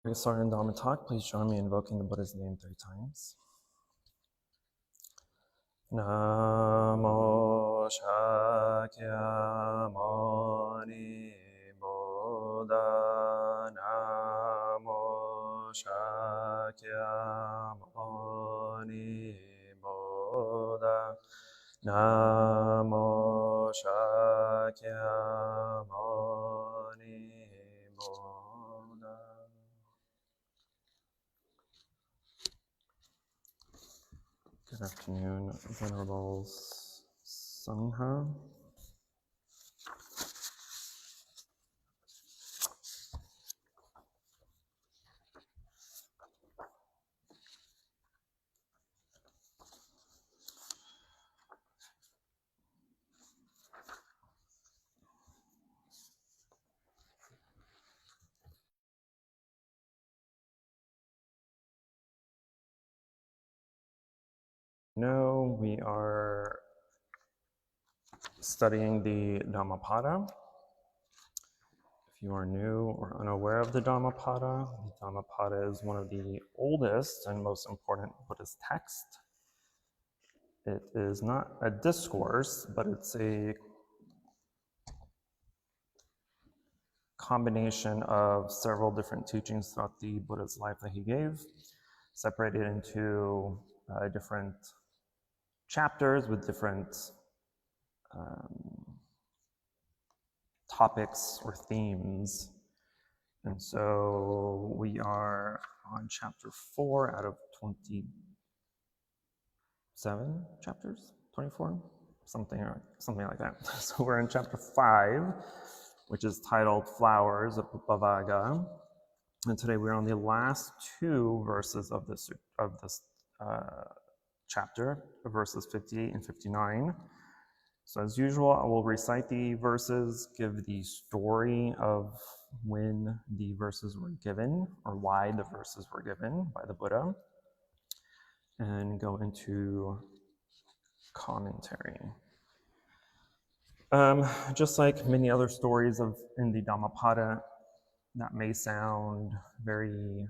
We start in Dhamma talk. Please join me in invoking the Buddha's name 3 times. Namo Shakyamuni Buddha. Namo Shakyamuni Buddha. Namo Shakyamuni Buddha. Good afternoon, Venerables Sangha. No, we are studying the Dhammapada. If you are new or unaware of the Dhammapada is one of the oldest and most important Buddhist texts. It is not a discourse, but it's a combination of several different teachings throughout the Buddha's life that he gave, separated into different chapters with different topics or themes. And so we are on chapter 4 out of 27 chapters, 24, something like that. So we're in chapter 5, which is titled Flowers of Bhavaga. And today we're on the last 2 verses of this chapter, verses 58 and 59. So as usual, I will recite the verses, give the story of when the verses were given, or why the verses were given by the Buddha, and go into commentary. Just like many other stories in the Dhammapada, that may sound very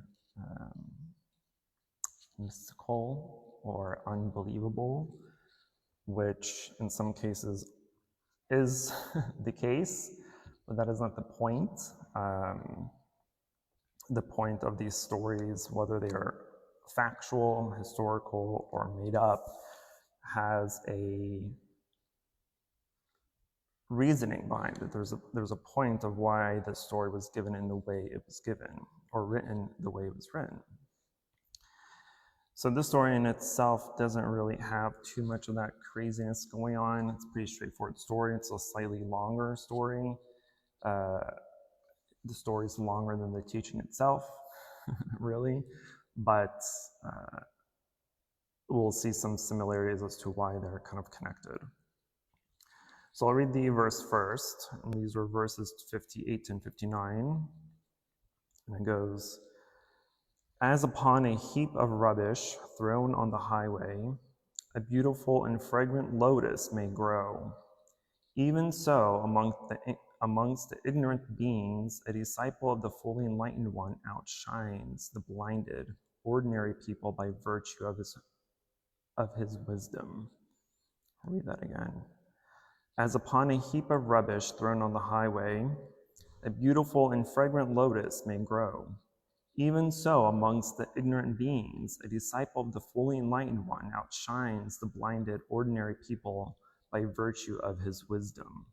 mystical or unbelievable, which in some cases is the case, but that is not the point. The point of these stories, whether they are factual, historical, or made up, has a reasoning behind it. There's a point of why the story was given in the way it was given, or written the way it was written. So this story in itself doesn't really have too much of that craziness going on. It's a pretty straightforward story. It's a slightly longer story. The story is longer than the teaching itself, really, but we'll see some similarities as to why they're kind of connected. So I'll read the verse first, and these are verses 58 and 59, and it goes, "As upon a heap of rubbish thrown on the highway, a beautiful and fragrant lotus may grow. Even so, amongst the ignorant beings, a disciple of the fully enlightened one outshines the blinded, ordinary people by virtue of his wisdom." I'll read that again. "As upon a heap of rubbish thrown on the highway, a beautiful and fragrant lotus may grow. Even so, amongst the ignorant beings, a disciple of the fully enlightened one outshines the blinded, ordinary people by virtue of his wisdom."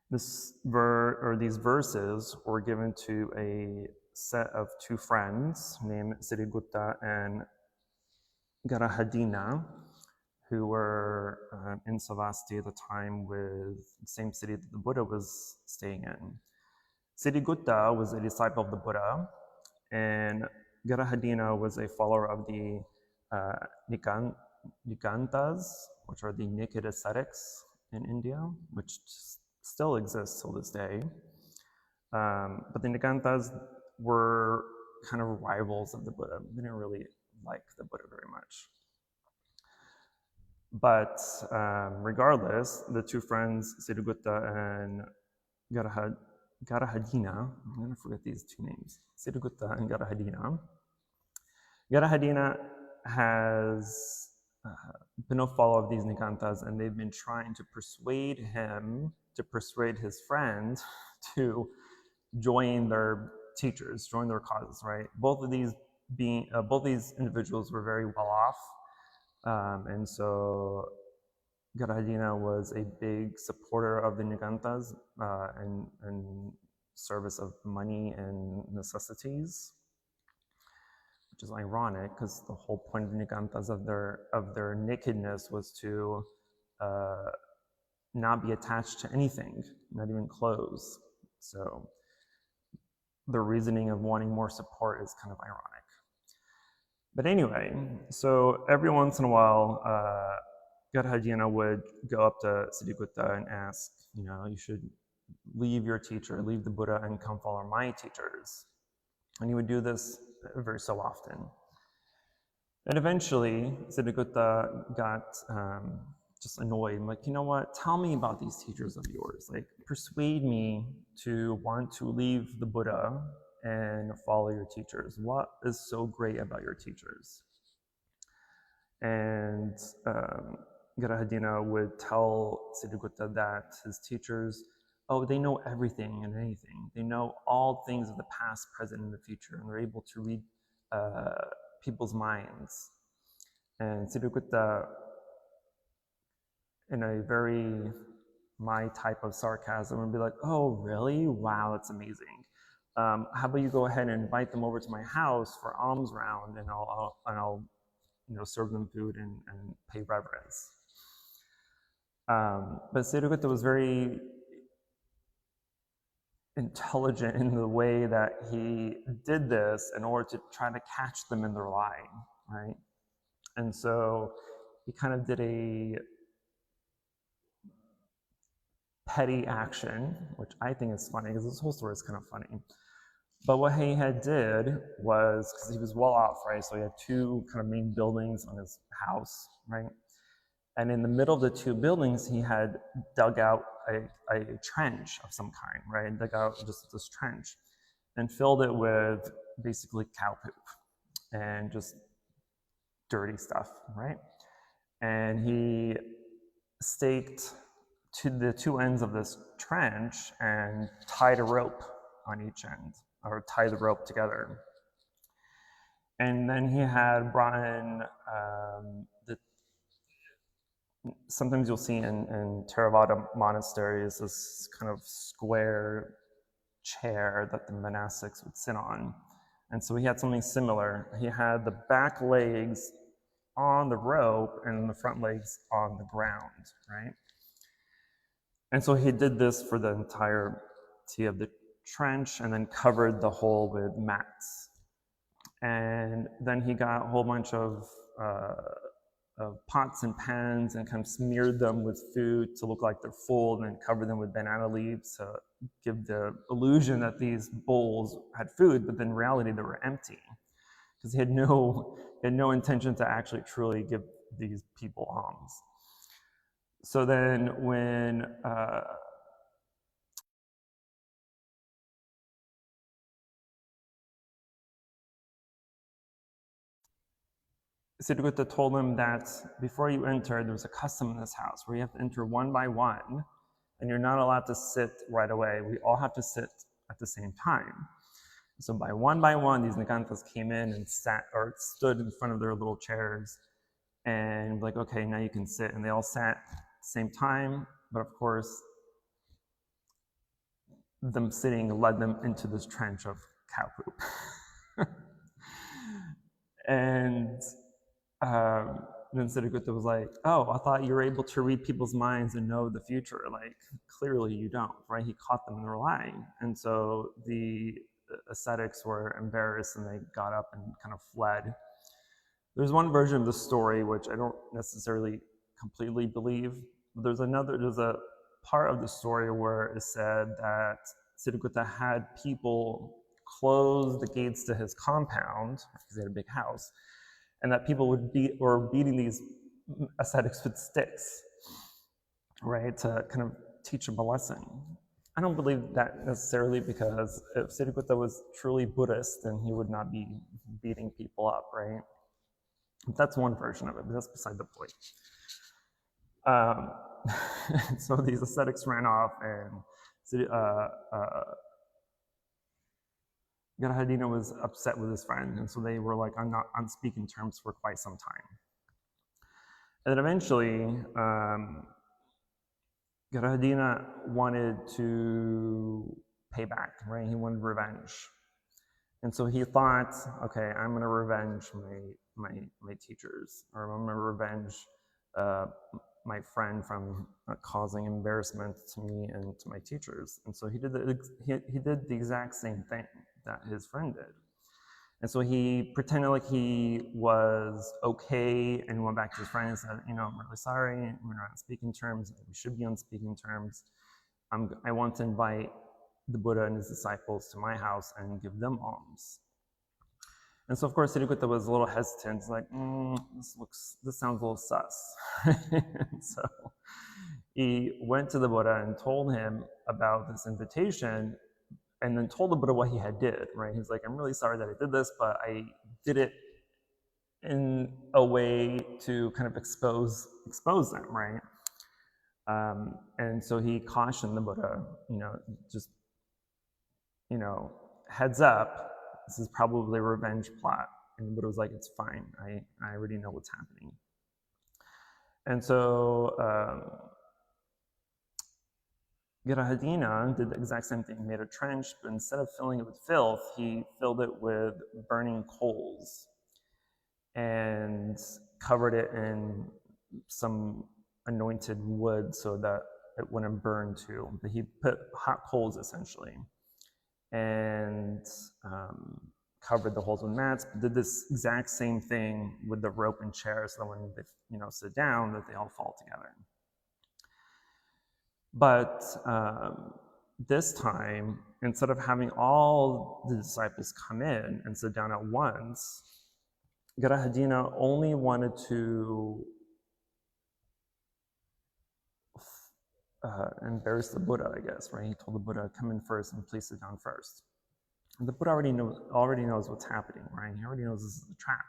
These verses were given to a set of 2 friends named Siddhigutta and Garahadina, who were in Savasti at the time with the same city that the Buddha was staying in. Siddhigutta was a disciple of the Buddha, and Garahadina was a follower of the Nikantas, which are the naked ascetics in India, which still exists till this day. But the Nikantas were kind of rivals of the Buddha. They didn't really like the Buddha very much. But regardless, the 2 friends, Siddhigutta and Garahadina, I'm going to forget these two names, Siddhagutta and Garahadina. Garahadina has been a follower of these Nikantas, and they've been trying to persuade him, to persuade his friend to join their teachers, join their causes, right? Both of these individuals were very well off, and so Garahadina was a big supporter of the Nikantas and service of money and necessities, which is ironic because the whole point of the Nikantas, of their nakedness, was to not be attached to anything, not even clothes. So the reasoning of wanting more support is kind of ironic. But anyway, so every once in a while, Garahadina would go up to Siddhagutta and ask, you should leave your teacher, leave the Buddha, and come follow my teachers. And he would do this very so often. And eventually, Siddhagutta got just annoyed. I'm like, you know what? Tell me about these teachers of yours. Like, persuade me to want to leave the Buddha and follow your teachers. What is so great about your teachers? And Garahadina would tell Siddhagutta that his teachers, they know everything and anything. They know all things of the past, present, and the future, and they're able to read people's minds. And Siddhagutta, in a very my type of sarcasm, would be like, oh, really? Wow, that's amazing. How about you go ahead and invite them over to my house for alms round, and I'll serve them food and pay reverence. But Siddhagutta was very intelligent in the way that he did this in order to try to catch them in their lying, right? And so he kind of did a petty action, which I think is funny because this whole story is kind of funny. But what he had did was, because he was well off, right? So he had two kind of main buildings on his house, right? And in the middle of the two buildings, he had dug out a trench of some kind, right? Dug out just this trench and filled it with basically cow poop and just dirty stuff, right? And he staked to the two ends of this trench and tied a rope on each end, or tied the rope together. And then he had brought in sometimes you'll see in Theravada monasteries this kind of square chair that the monastics would sit on. And so he had something similar. He had the back legs on the rope and the front legs on the ground, right? And so he did this for the entirety of the trench and then covered the hole with mats. And then he got a whole bunch of pots and pans and kind of smeared them with food to look like they're full, and then covered them with banana leaves to give the illusion that these bowls had food, but then in reality they were empty because he had no intention to actually truly give these people alms. So then when Siddhagutta told him that before you enter, there's a custom in this house where you have to enter one by one, and you're not allowed to sit right away. We all have to sit at the same time. So by one, these Nikantas came in and stood in front of their little chairs and like, okay, now you can sit. And they all sat at the same time, but of course, them sitting led them into this trench of cow poop. And then Siddhagutta was like, oh, I thought you were able to read people's minds and know the future. Like, clearly you don't, right? He caught them in their lying. And so the ascetics were embarrassed and they got up and kind of fled. There's one version of the story which I don't necessarily completely believe, but there's a part of the story where it said that Siddhagutta had people close the gates to his compound, because he had a big house, and that people were beating these ascetics with sticks, right, to kind of teach them a lesson. I don't believe that necessarily, because if Siddhartha was truly Buddhist, then he would not be beating people up, right? But that's one version of it, but that's beside the point. So these ascetics ran off, and Garahadina was upset with his friend, and so they were like on speaking terms for quite some time. And then eventually, Garahadina wanted to pay back, right? He wanted revenge. And so he thought, okay, I'm going to revenge my teachers, or I'm going to revenge my friend from causing embarrassment to me and to my teachers. And so he did the exact same thing that his friend did. And so he pretended like he was okay and went back to his friend and said, I'm really sorry, we're not on speaking terms, we should be on speaking terms. I want to invite the Buddha and his disciples to my house and give them alms. And so, of course, Siddhartha was a little hesitant. He's like, this sounds a little sus. So he went to the Buddha and told him about this invitation, and then told the Buddha what he had did, right? He's like, I'm really sorry that I did this, but I did it in a way to kind of expose them, right? And so he cautioned the Buddha, just, heads up, this is probably a revenge plot. And the Buddha was like, it's fine, I already know what's happening. And so Garahadina did the exact same thing. He made a trench, but instead of filling it with filth, he filled it with burning coals and covered it in some anointed wood so that it wouldn't burn too. But he put hot coals essentially, and covered the holes with mats. Did this exact same thing with the rope and chairs, so that when they sit down, that they all fall together. But this time, instead of having all the disciples come in and sit down at once, Garahadina only wanted to embarrass the Buddha, I guess, right? He told the Buddha, come in first and please sit down first. And the Buddha already knows what's happening, right? He already knows this is a trap.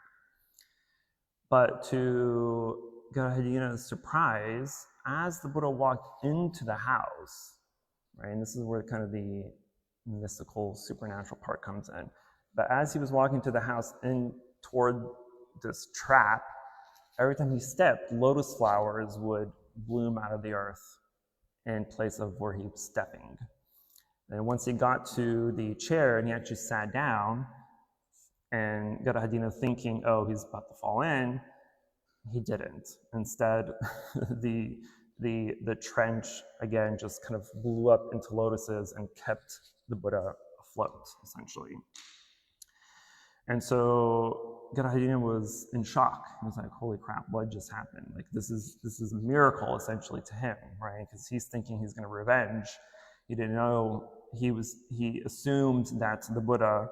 But to Garahadina's surprise, as the Buddha walked into the house, right, and this is where kind of the mystical, supernatural part comes in, but as he was walking to the house in toward this trap, every time he stepped, lotus flowers would bloom out of the earth in place of where he was stepping. And once he got to the chair and he actually sat down, and Garahadina thinking, oh, he's about to fall in, he didn't. Instead, the trench again just kind of blew up into lotuses and kept the Buddha afloat, essentially. And so Garahadina was in shock. He was like, holy crap, what just happened? Like, this is a miracle essentially to him, right? Because he's thinking he's going to revenge. He didn't know, he assumed that the Buddha,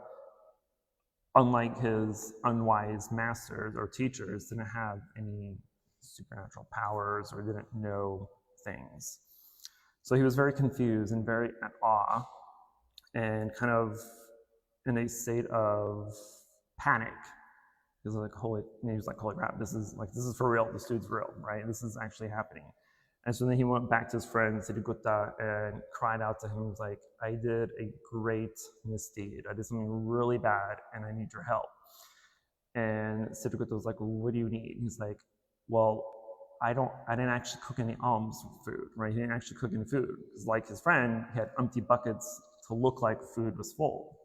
unlike his unwise masters or teachers, didn't have any supernatural powers or didn't know things. So he was very confused and very at awe and kind of in a state of panic. He was like, holy crap, this is for real, this dude's real, right? This is actually happening. And so then he went back to his friend Siddhartha and cried out to him. He was like, I did a great misdeed. I did something really bad and I need your help. And Siddhartha was like, well, what do you need? He's like, well, I didn't actually cook any alms food, right? He didn't actually cook any food. Because like his friend, he had empty buckets to look like food was full.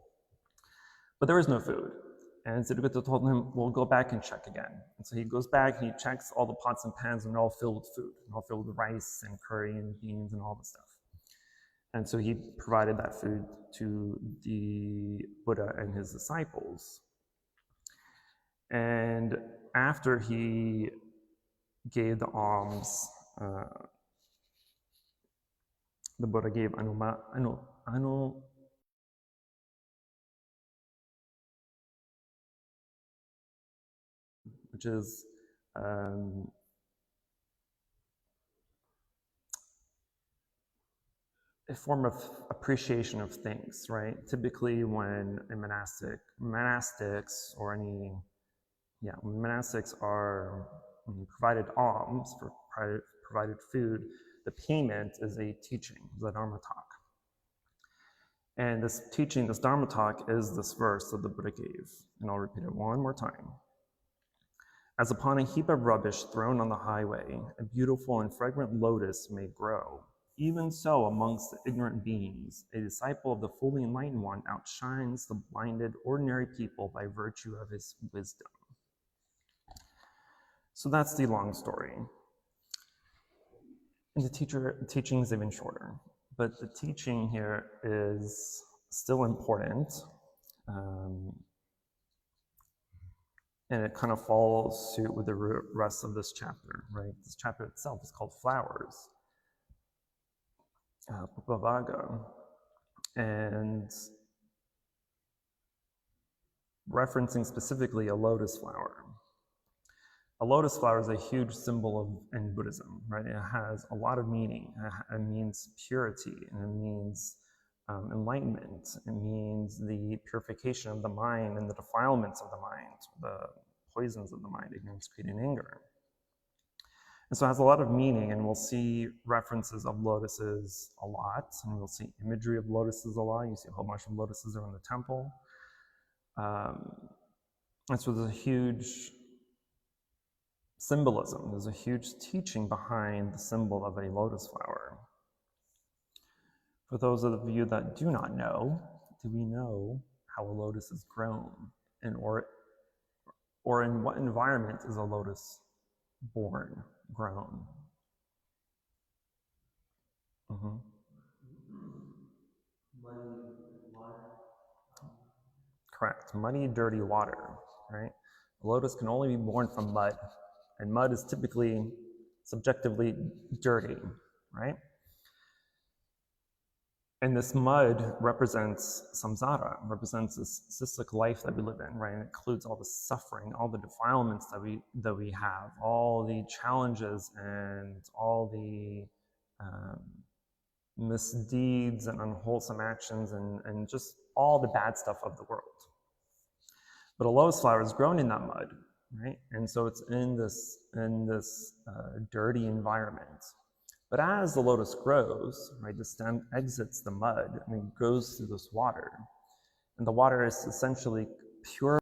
But there was no food. And Siddhartha told him, well, go back and check again. And so he goes back and he checks all the pots and pans, and they're all filled with food, and all filled with rice and curry and beans and all this stuff. And so he provided that food to the Buddha and his disciples. And after he gave the alms, the Buddha gave which is a form of appreciation of things, right? Typically when a monastics or any, when monastics are provided alms, for provided food, the payment is a teaching, the Dharma talk. And this teaching, this Dharma talk, is this verse that the Buddha gave. And I'll repeat it one more time. As upon a heap of rubbish thrown on the highway, a beautiful and fragrant lotus may grow. Even so, amongst the ignorant beings, a disciple of the fully enlightened one outshines the blinded, ordinary people by virtue of his wisdom. So that's the long story. And the teaching is even shorter. But the teaching here is still important. And it kind of follows suit with the rest of this chapter, right? This chapter itself is called Flowers, Pupavaga, and referencing specifically a lotus flower. A lotus flower is a huge symbol in Buddhism, right? It has a lot of meaning. It means purity, and it means enlightenment. It means the purification of the mind and the defilements of the mind, the poisons of the mind, ignorance, greed, and anger. And so it has a lot of meaning, and we'll see references of lotuses a lot, and we'll see imagery of lotuses a lot. You see a whole bunch of lotuses around the temple. And so there's a huge symbolism. There's a huge teaching behind the symbol of a lotus flower. For those of you that do not know, do we know how a lotus is grown? And or in what environment is a lotus grown? Muddy water. Correct. Muddy, dirty water, right? A lotus can only be born from mud, and mud is typically subjectively dirty, right? And this mud represents samsara, represents this cystic life that we live in, right? And it includes all the suffering, all the defilements that we have, all the challenges and all the misdeeds and unwholesome actions and just all the bad stuff of the world. But a lotus flower is grown in that mud, right? And so it's in this dirty environment. But as the lotus grows, right, the stem exits the mud and it goes through this water. And the water is essentially pure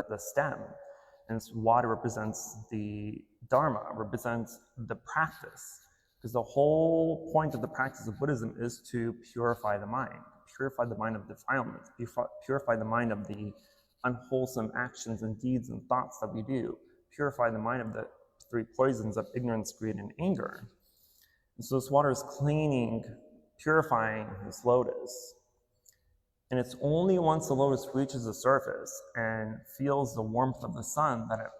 the stem. And this water represents the Dharma, represents the practice. Because the whole point of the practice of Buddhism is to purify the mind of defilements, purify the mind of the unwholesome actions and deeds and thoughts that we do, purify the mind of the three poisons of ignorance, greed, and anger. And so this water is cleaning, purifying this lotus. And it's only once the lotus reaches the surface and feels the warmth of the sun that it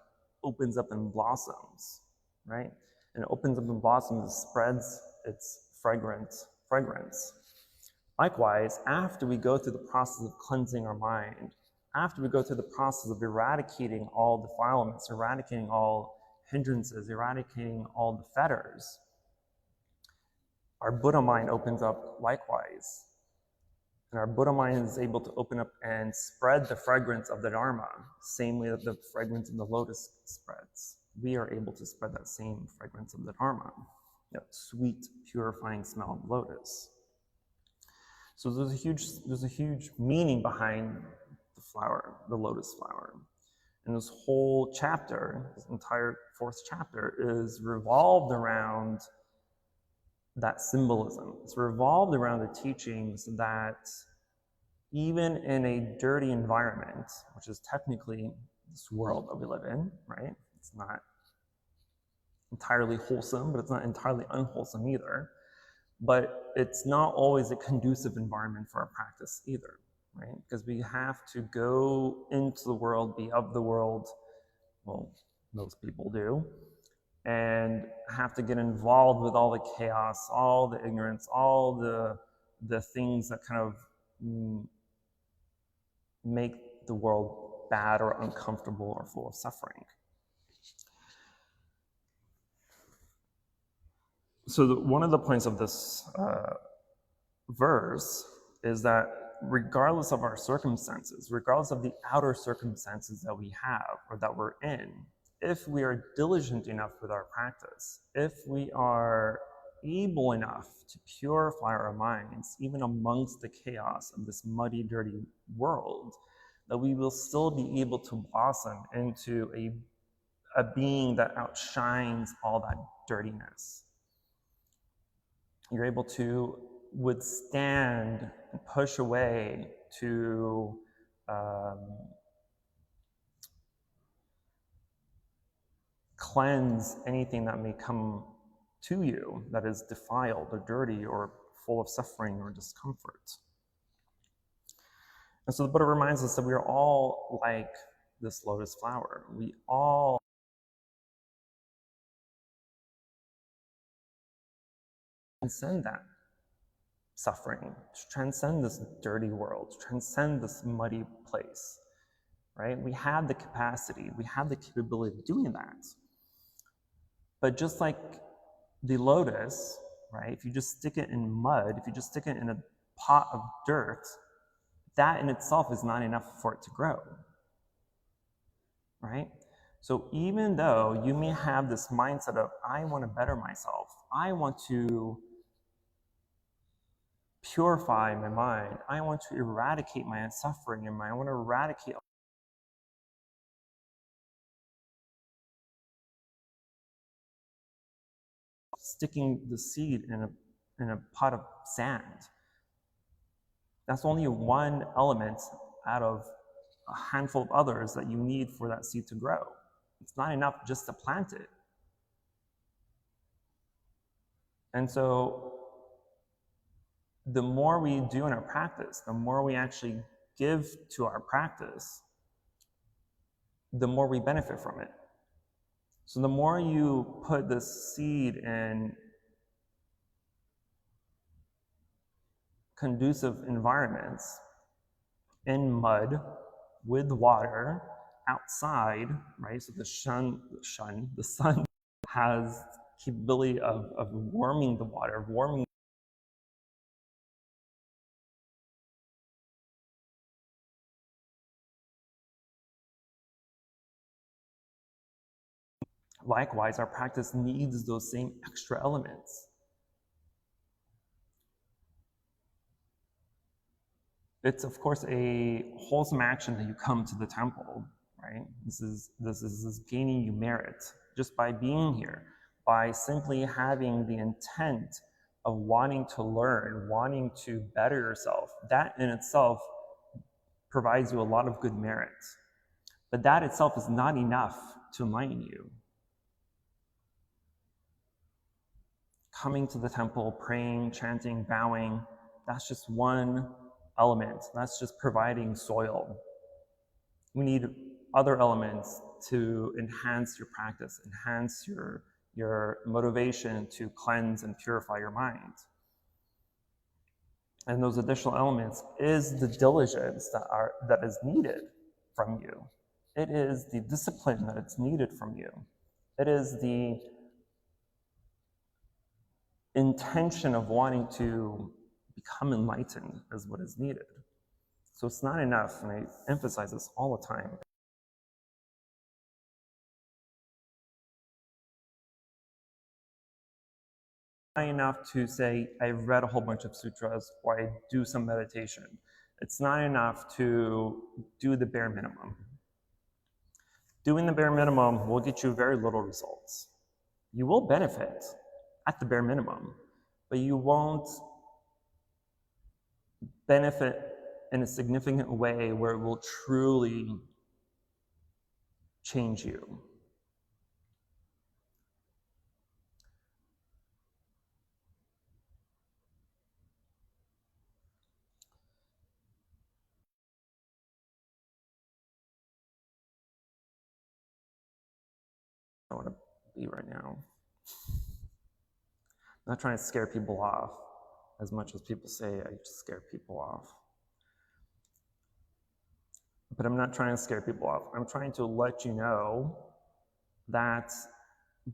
opens up and blossoms, right? And it opens up and blossoms and spreads its fragrance. Likewise, after we go through the process of cleansing our mind, after we go through the process of eradicating all defilements, eradicating all hindrances, eradicating all the fetters, our Buddha mind opens up likewise. And our Buddha mind is able to open up and spread the fragrance of the Dharma, same way that the fragrance of the lotus spreads. We are able to spread that same fragrance of the Dharma, that sweet, purifying smell of lotus. So there's a huge meaning behind the flower, the lotus flower. And this whole chapter, this entire fourth chapter, is revolved around that symbolism. It's revolved around the teachings that even in a dirty environment, which is technically this world that we live in, right? It's not entirely wholesome, but it's not entirely unwholesome either. But it's not always a conducive environment for our practice either, right? Because we have to go into the world, be of the world, well, most people do, and have to get involved with all the chaos, all the ignorance, all the things that kind of make the world bad or uncomfortable or full of suffering. So one of the points of this verse is that regardless of our circumstances, regardless of the outer circumstances that we have or that we're in, if we are diligent enough with our practice, if we are able enough to purify our minds, even amongst the chaos of this muddy, dirty world, that we will still be able to blossom into a being that outshines all that dirtiness. You're able to withstand and push away to cleanse anything that may come to you that is defiled or dirty or full of suffering or discomfort. And so the Buddha reminds us that we are all like this lotus flower. We all transcend that suffering, transcend this dirty world, transcend this muddy place, right? We have the capacity, we have the capability of doing that. But just like the lotus, right, if you just stick it in mud, if you just stick it in a pot of dirt, that in itself is not enough for it to grow, right? So even though you may have this mindset of, I want to better myself, I want to purify my mind, I want to eradicate my suffering and I want to eradicate sticking the seed in a pot of sand. That's only one element out of a handful of others that you need for that seed to grow. It's not enough just to plant it. And so the more we do in our practice, the more we actually give to our practice, the more we benefit from it. So the more you put this seed in conducive environments, in mud, with water, outside, right? So the sun has capability of warming the water, warming. Likewise, our practice needs those same extra elements. It's, of course, a wholesome action that you come to the temple, right? This is gaining you merit just by being here, by simply having the intent of wanting to learn, wanting to better yourself. That in itself provides you a lot of good merit. But that itself is not enough to enlighten you. Coming to the temple, praying, chanting, bowing, that's just one element. That's just providing soil. We need other elements to enhance your practice, enhance your motivation to cleanse and purify your mind. And those additional elements is the diligence that is needed from you. It is the discipline that is needed from you. It is the intention of wanting to become enlightened is what is needed. So it's not enough, and I emphasize this all the time. Not enough to say, I've read a whole bunch of sutras or I do some meditation. It's not enough to do the bare minimum. Doing the bare minimum will get you very little results. You will benefit at the bare minimum, but you won't benefit in a significant way where it will truly change you. I want to be right now. I'm not trying to scare people off as much as people say I just scare people off. But I'm not trying to scare people off. I'm trying to let you know that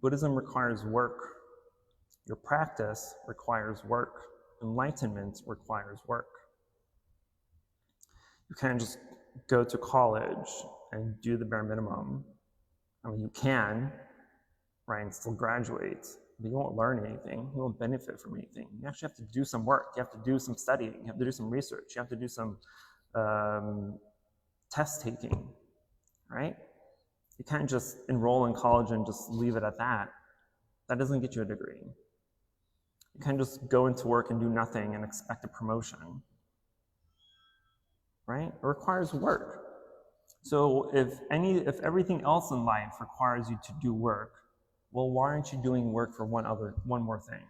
Buddhism requires work. Your practice requires work. Enlightenment requires work. You can't just go to college and do the bare minimum. I mean, you can, right, and still graduate, but you won't learn anything. You won't benefit from anything. You actually have to do some work. You have to do some studying. You have to do some research. You have to do some test taking, right? You can't just enroll in college and just leave it at that. That doesn't get you a degree. You can't just go into work and do nothing and expect a promotion, right? It requires work. So if everything else in life requires you to do work, well, why aren't you doing work for one more thing?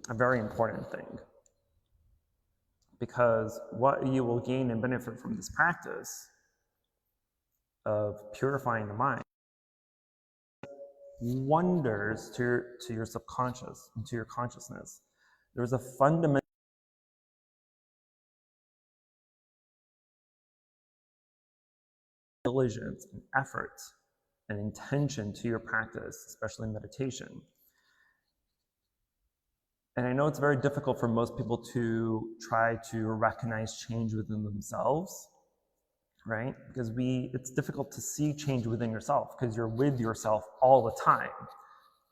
A very important thing. Because what you will gain and benefit from this practice of purifying the mind wonders to your subconscious and to your consciousness. There's a fundamental diligence and effort and intention to your practice, especially meditation. And I know it's very difficult for most people to try to recognize change within themselves, right? Because it's difficult to see change within yourself because you're with yourself all the time,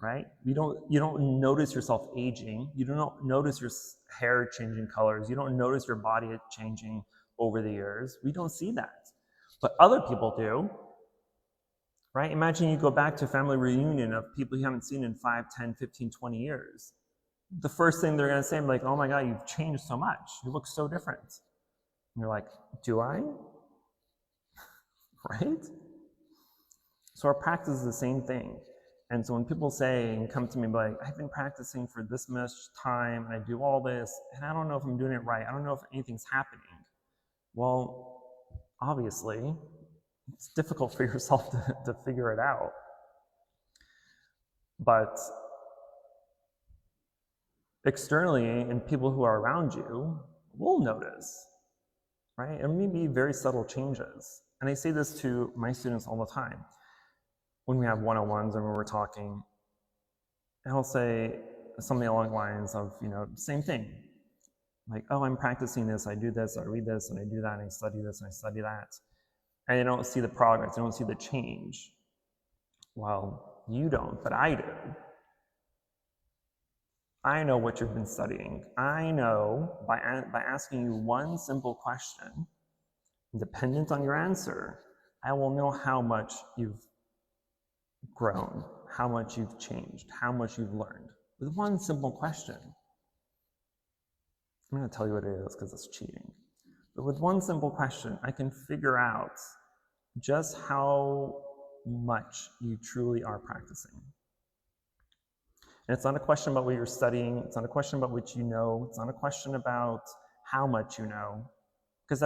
right? You don't notice yourself aging. You don't notice your hair changing colors. You don't notice your body changing over the years. We don't see that. But other people do, right? Imagine you go back to a family reunion of people you haven't seen in 5, 10, 15, 20 years. The first thing they're going to say, like, oh my God, you've changed so much. You look so different. And you're like, do I? Right? So our practice is the same thing. And so when people say and come to me like, I've been practicing for this much time and I do all this, and I don't know if I'm doing it right. I don't know if anything's happening. Well, obviously, it's difficult for yourself to figure it out. But externally, and people who are around you will notice, right? It may be very subtle changes. And I say this to my students all the time. When we have one-on-ones and when we're talking, and I'll say something along the lines of, same thing. Like, oh, I'm practicing this, I do this, I read this, and I do that, and I study this, and I study that. And I don't see the progress, I don't see the change. Well, you don't, but I do. I know what you've been studying. I know by asking you one simple question, dependent on your answer, I will know how much you've grown, how much you've changed, how much you've learned. With one simple question. I'm going to tell you what it is because it's cheating. But with one simple question, I can figure out just how much you truly are practicing. And it's not a question about what you're studying. It's not a question about what you know. It's not a question about how much you know, because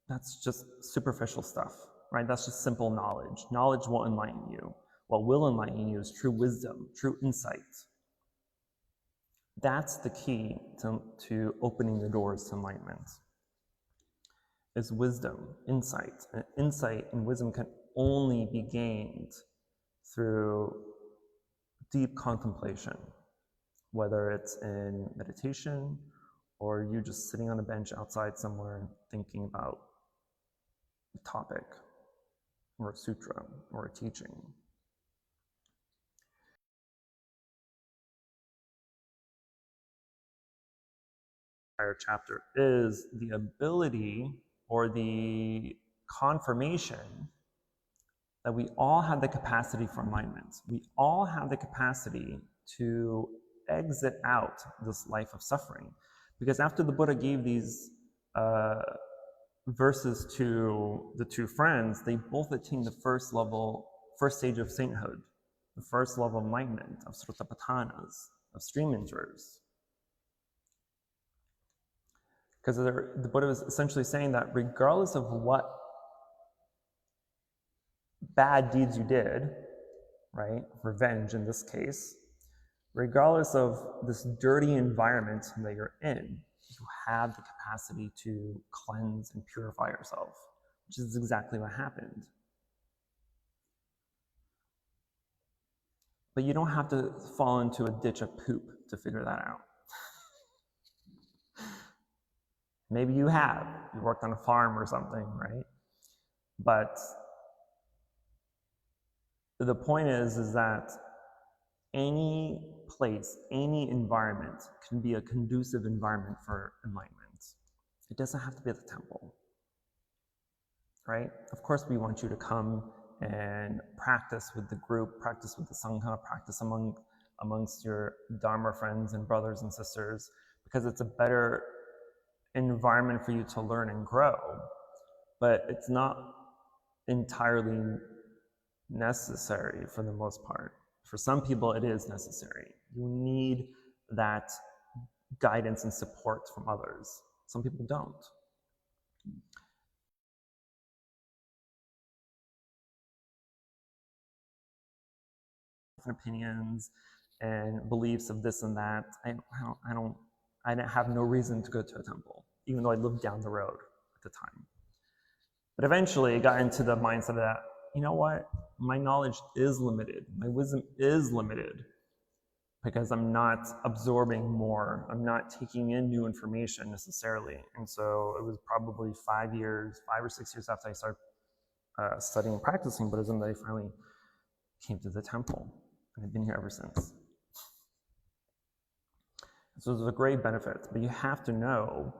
that's just superficial stuff, right? That's just simple knowledge. Knowledge won't enlighten you. What will enlighten you is true wisdom, true insight. That's the key to opening the doors to enlightenment. Is wisdom, insight. And insight and wisdom can only be gained through deep contemplation, whether it's in meditation or you just sitting on a bench outside somewhere thinking about a topic or a sutra or a teaching. Entire chapter is the ability or the confirmation that we all have the capacity for enlightenment. We all have the capacity to exit out this life of suffering. Because after the Buddha gave these verses to the two friends, they both attained the first stage of sainthood, the first level of enlightenment, of srutapathanas, of stream enterers. Because the Buddha was essentially saying that regardless of what bad deeds you did, right, revenge in this case, regardless of this dirty environment that you're in, you have the capacity to cleanse and purify yourself, which is exactly what happened. But you don't have to fall into a ditch of poop to figure that out. Maybe you have. You worked on a farm or something, right? But the point is that any place, any environment can be a conducive environment for enlightenment. It doesn't have to be at the temple, right? Of course, we want you to come and practice with the group, practice with the Sangha, practice amongst your Dharma friends and brothers and sisters, because it's a better environment for you to learn and grow. But it's not entirely necessary for the most part. For some people, it is necessary. You need that guidance and support from others. Some people don't. Different opinions and beliefs of this and that. I didn't have no reason to go to a temple, even though I lived down the road at the time. But eventually, I got into the mindset that, you know what? My knowledge is limited. My wisdom is limited because I'm not absorbing more. I'm not taking in new information necessarily. And so it was probably 5 or 6 years after I started studying and practicing Buddhism that I finally came to the temple. And I've been here ever since. So there's a great benefit, but you have to know,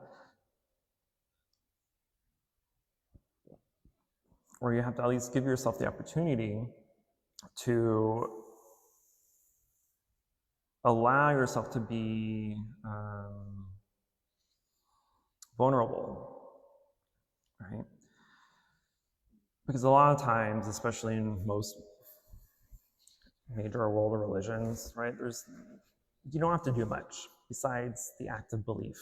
or you have to at least give yourself the opportunity to allow yourself to be vulnerable, right? Because a lot of times, especially in most major world religions, right, you don't have to do much besides the act of belief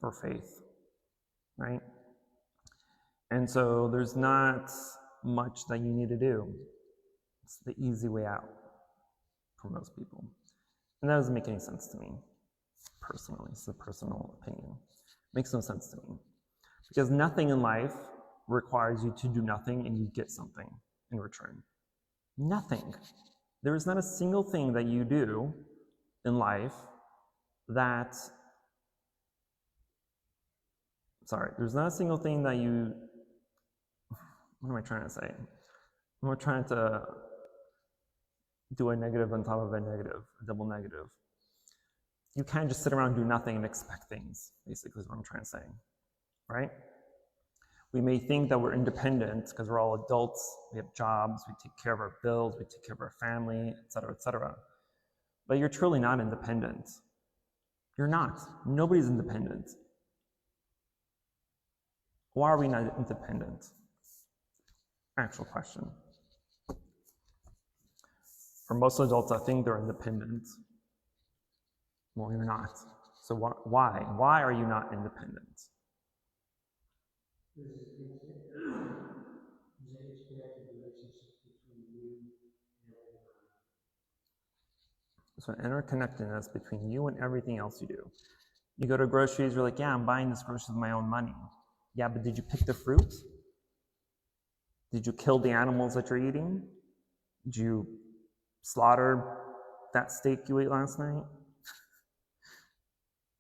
or faith, right? And so there's not much that you need to do. It's the easy way out for most people. And that doesn't make any sense to me, personally. It's a personal opinion. It makes no sense to me. Because nothing in life requires you to do nothing and you get something in return. Nothing. There is not a single thing that you do in life there's not a single thing that you, what am I trying to say? I'm not trying to do a negative on top of a negative, a double negative. You can't just sit around and do nothing and expect things, basically is what I'm trying to say, right? We may think that we're independent because we're all adults, we have jobs, we take care of our bills, we take care of our family, et cetera. But you're truly not independent. You're not. Nobody's independent. Why are we not independent? Actual question. For most adults, I think they're independent. Well, you're not. So why? Why are you not independent? So an interconnectedness between you and everything else you do. You go to groceries, you're like, yeah, I'm buying this groceries with my own money. Yeah, but did you pick the fruit? Did you kill the animals that you're eating? Did you slaughter that steak you ate last night?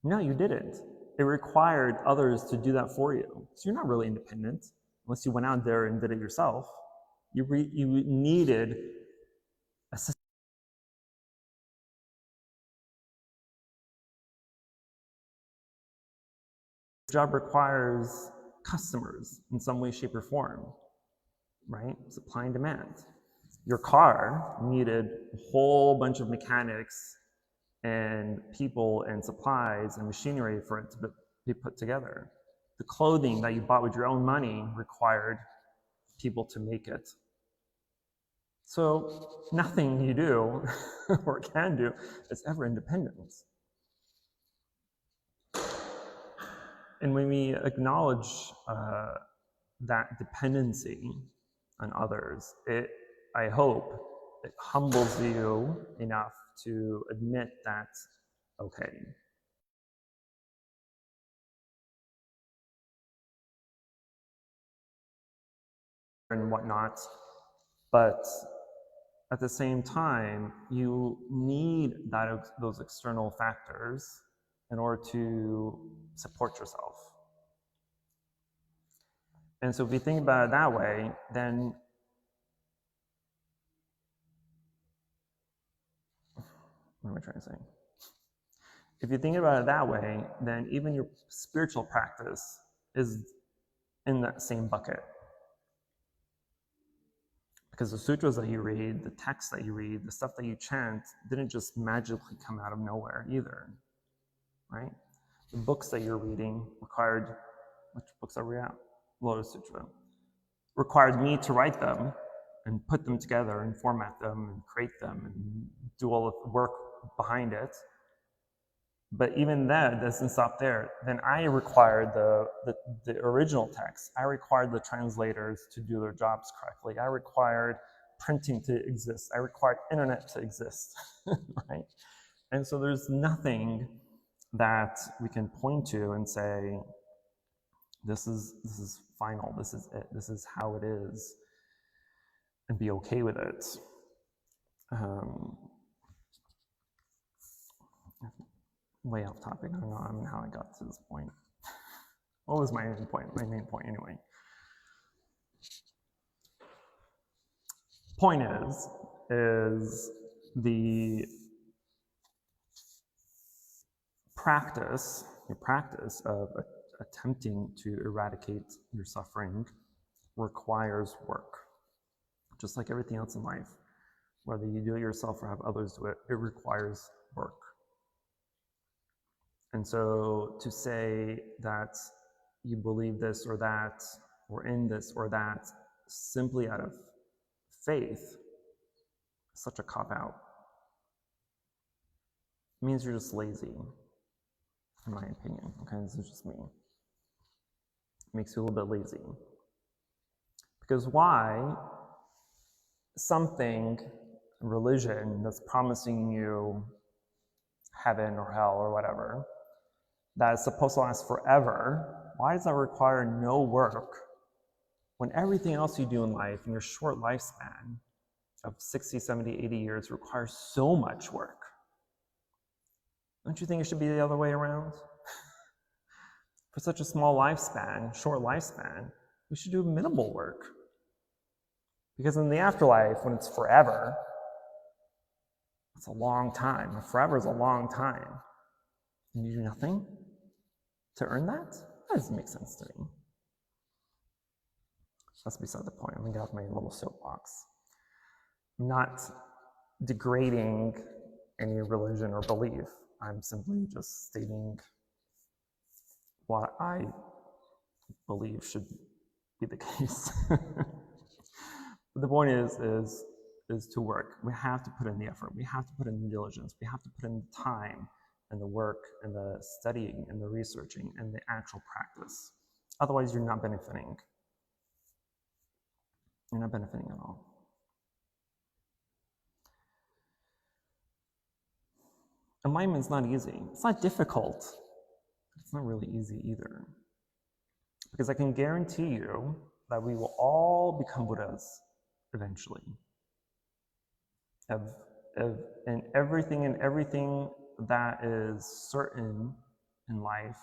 No, you didn't. It required others to do that for you. So you're not really independent unless you went out there and did it yourself. You needed assistance. The job requires customers in some way, shape, or form, right? Supply and demand. Your car needed a whole bunch of mechanics and people and supplies and machinery for it to be put together. The clothing that you bought with your own money required people to make it. So nothing you do or can do is ever independent. And when we acknowledge that dependency on others, I hope it humbles you enough to admit that, okay, and whatnot, but at the same time, you need those external factors in order to support yourself. And so if you think about it that way, then what am I trying to say? If you think about it that way, then even your spiritual practice is in that same bucket. Because the sutras that you read, the texts that you read, the stuff that you chant didn't just magically come out of nowhere either, right? The books that you're reading required, which books are we at? Lotus Sutra. Required me to write them and put them together and format them and create them and do all of the work behind it. But even that doesn't stop there. Then I required the original text. I required the translators to do their jobs correctly. I required printing to exist. I required internet to exist, right? And so there's nothing that we can point to and say, this is final, this is it, this is how it is, and be okay with it. Way off topic. I don't know how I got to this point. What was my main point? My main point anyway. Point is the your practice of attempting to eradicate your suffering requires work. Just like everything else in life, whether you do it yourself or have others do it, it requires work. And so to say that you believe this or that, or in this or that, simply out of faith, is such a cop-out. It means you're just lazy, in my opinion. Okay, this is just me. It makes you a little bit lazy. Because why something, religion, that's promising you heaven or hell or whatever, that is supposed to last forever, why does that require no work when everything else you do in life, in your short lifespan of 60, 70, 80 years, requires so much work? Don't you think it should be the other way around? For such a small lifespan, short lifespan, we should do minimal work. Because in the afterlife, when it's forever, it's a long time. Forever is a long time. And you do nothing to earn that? That doesn't make sense to me. That's beside the point. I'm going to get off my little soapbox. I'm not degrading any religion or belief. I'm simply just stating what I believe should be the case. But the point is to work. We have to put in the effort. We have to put in the diligence. We have to put in the time and the work and the studying and the researching and the actual practice. Otherwise, you're not benefiting. You're not benefiting at all. Enlightenment is not easy. It's not difficult. It's not really easy either. Because I can guarantee you that we will all become Buddhas eventually. And everything that is certain in life,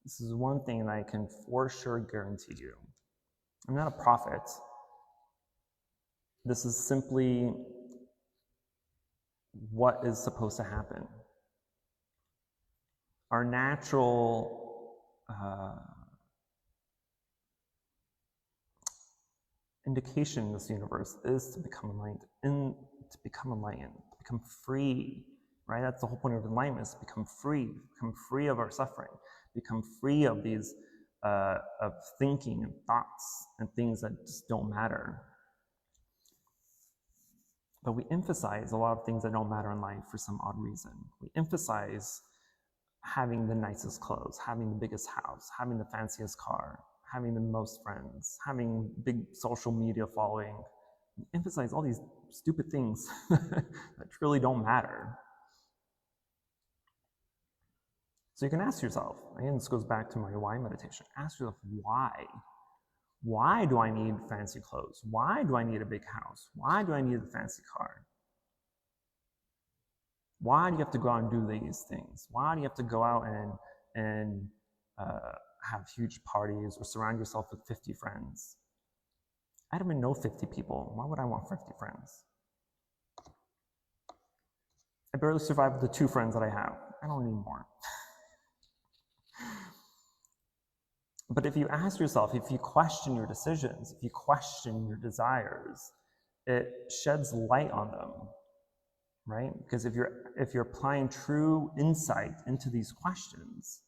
this is one thing that I can for sure guarantee you. I'm not a prophet. This is simply what is supposed to happen. Our natural indication in this universe is to become enlightened, to become free, right? That's the whole point of enlightenment, is to become free of our suffering, become free of these, of thinking and thoughts and things that just don't matter. But we emphasize a lot of things that don't matter in life for some odd reason. We emphasize having the nicest clothes, having the biggest house, having the fanciest car, having the most friends, having big social media following. We emphasize all these stupid things that really don't matter. So you can ask yourself, again, this goes back to my why meditation, ask yourself why. Why do I need fancy clothes? Why do I need a big house? Why do I need a fancy car? Why do you have to go out and do these things? Why do you have to go out and have huge parties or surround yourself with 50 friends? I don't even know 50 people. Why would I want 50 friends? I barely survive with the 2 friends that I have. I don't need more. But if you ask yourself, if you question your decisions, if you question your desires, it sheds light on them, right? Because if you're applying true insight into these questions,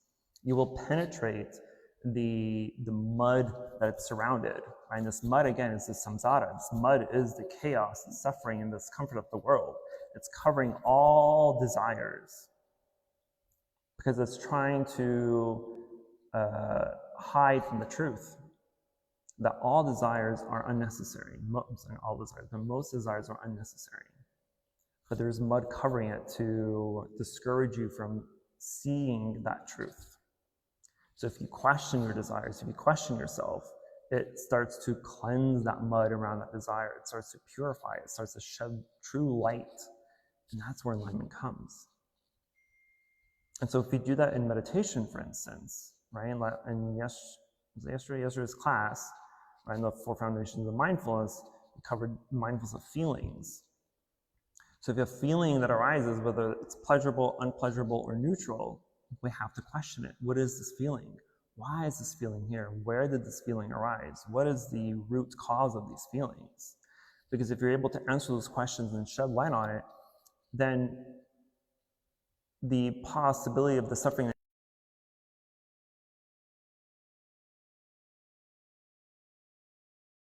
you will penetrate the mud that it's surrounded. Right? And this mud, again, is the samsara. This mud is the chaos, the suffering, and the discomfort of the world. It's covering all desires because it's trying to hide from the truth that all desires are unnecessary. Not all desires, but most desires are unnecessary. But there's mud covering it to discourage you from seeing that truth. So if you question your desires, if you question yourself, it starts to cleanse that mud around that desire. It starts to purify it. It starts to shed true light. And that's where enlightenment comes. And so if we do that in meditation, for instance, right? And yesterday's class, right, in the 4 foundations of mindfulness, we covered mindfulness of feelings. So if you have a feeling that arises, whether it's pleasurable, unpleasurable, or neutral, we have to question it. What is this feeling? Why is this feeling here? Where did this feeling arise? What is the root cause of these feelings? Because if you're able to answer those questions and shed light on it, then the possibility of the suffering.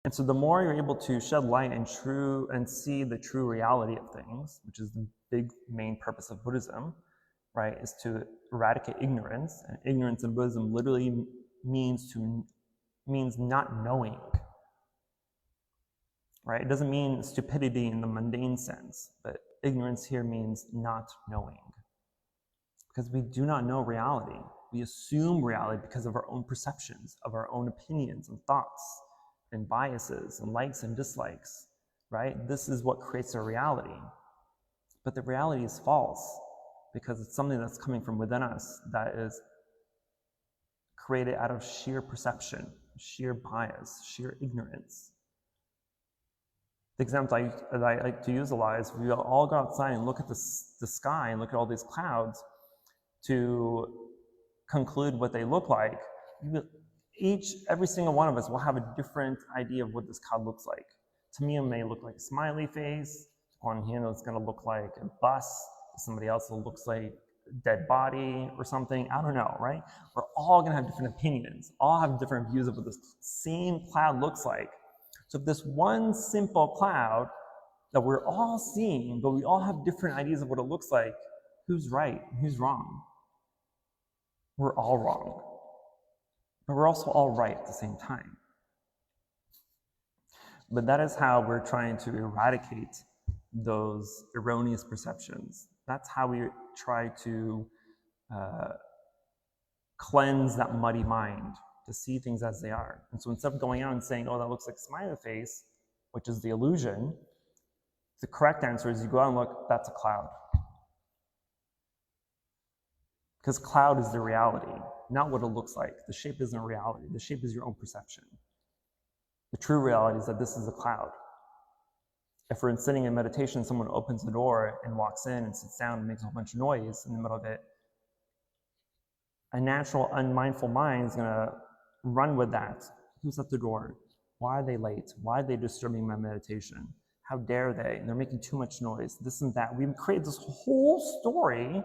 And so the more you're able to shed light and see the true reality of things, which is the big main purpose of Buddhism, right, is to eradicate ignorance. And ignorance in Buddhism literally means not knowing. Right? It doesn't mean stupidity in the mundane sense, but ignorance here means not knowing. Because we do not know reality. We assume reality because of our own perceptions, of our own opinions and thoughts and biases and likes and dislikes, right? This is what creates our reality. But the reality is false because it's something that's coming from within us that is created out of sheer perception, sheer bias, sheer ignorance. The example I like to use a lot is we all go outside and look at the sky and look at all these clouds to conclude what they look like. Every single one of us will have a different idea of what this cloud looks like. To me, it may look like a smiley face. On him, it's going to look like a bus. Somebody else, it looks like a dead body or something. I don't know, right? We're all going to have different opinions, all have different views of what this same cloud looks like. So if this one simple cloud that we're all seeing, but we all have different ideas of what it looks like, who's right and who's wrong? We're all wrong. But we're also all right at the same time. But that is how we're trying to eradicate those erroneous perceptions. That's how we try to cleanse that muddy mind, to see things as they are. And so instead of going out and saying, oh, that looks like a smiley face, which is the illusion, the correct answer is you go out and look, that's a cloud. Because cloud is the reality, not what it looks like. The shape isn't a reality. The shape is your own perception. The true reality is that this is a cloud. If we're sitting in meditation, someone opens the door and walks in and sits down and makes a whole bunch of noise in the middle of it, a natural, unmindful mind is going to run with that. Who's at the door? Why are they late? Why are they disturbing my meditation? How dare they? And they're making too much noise. This and that. We've created this whole story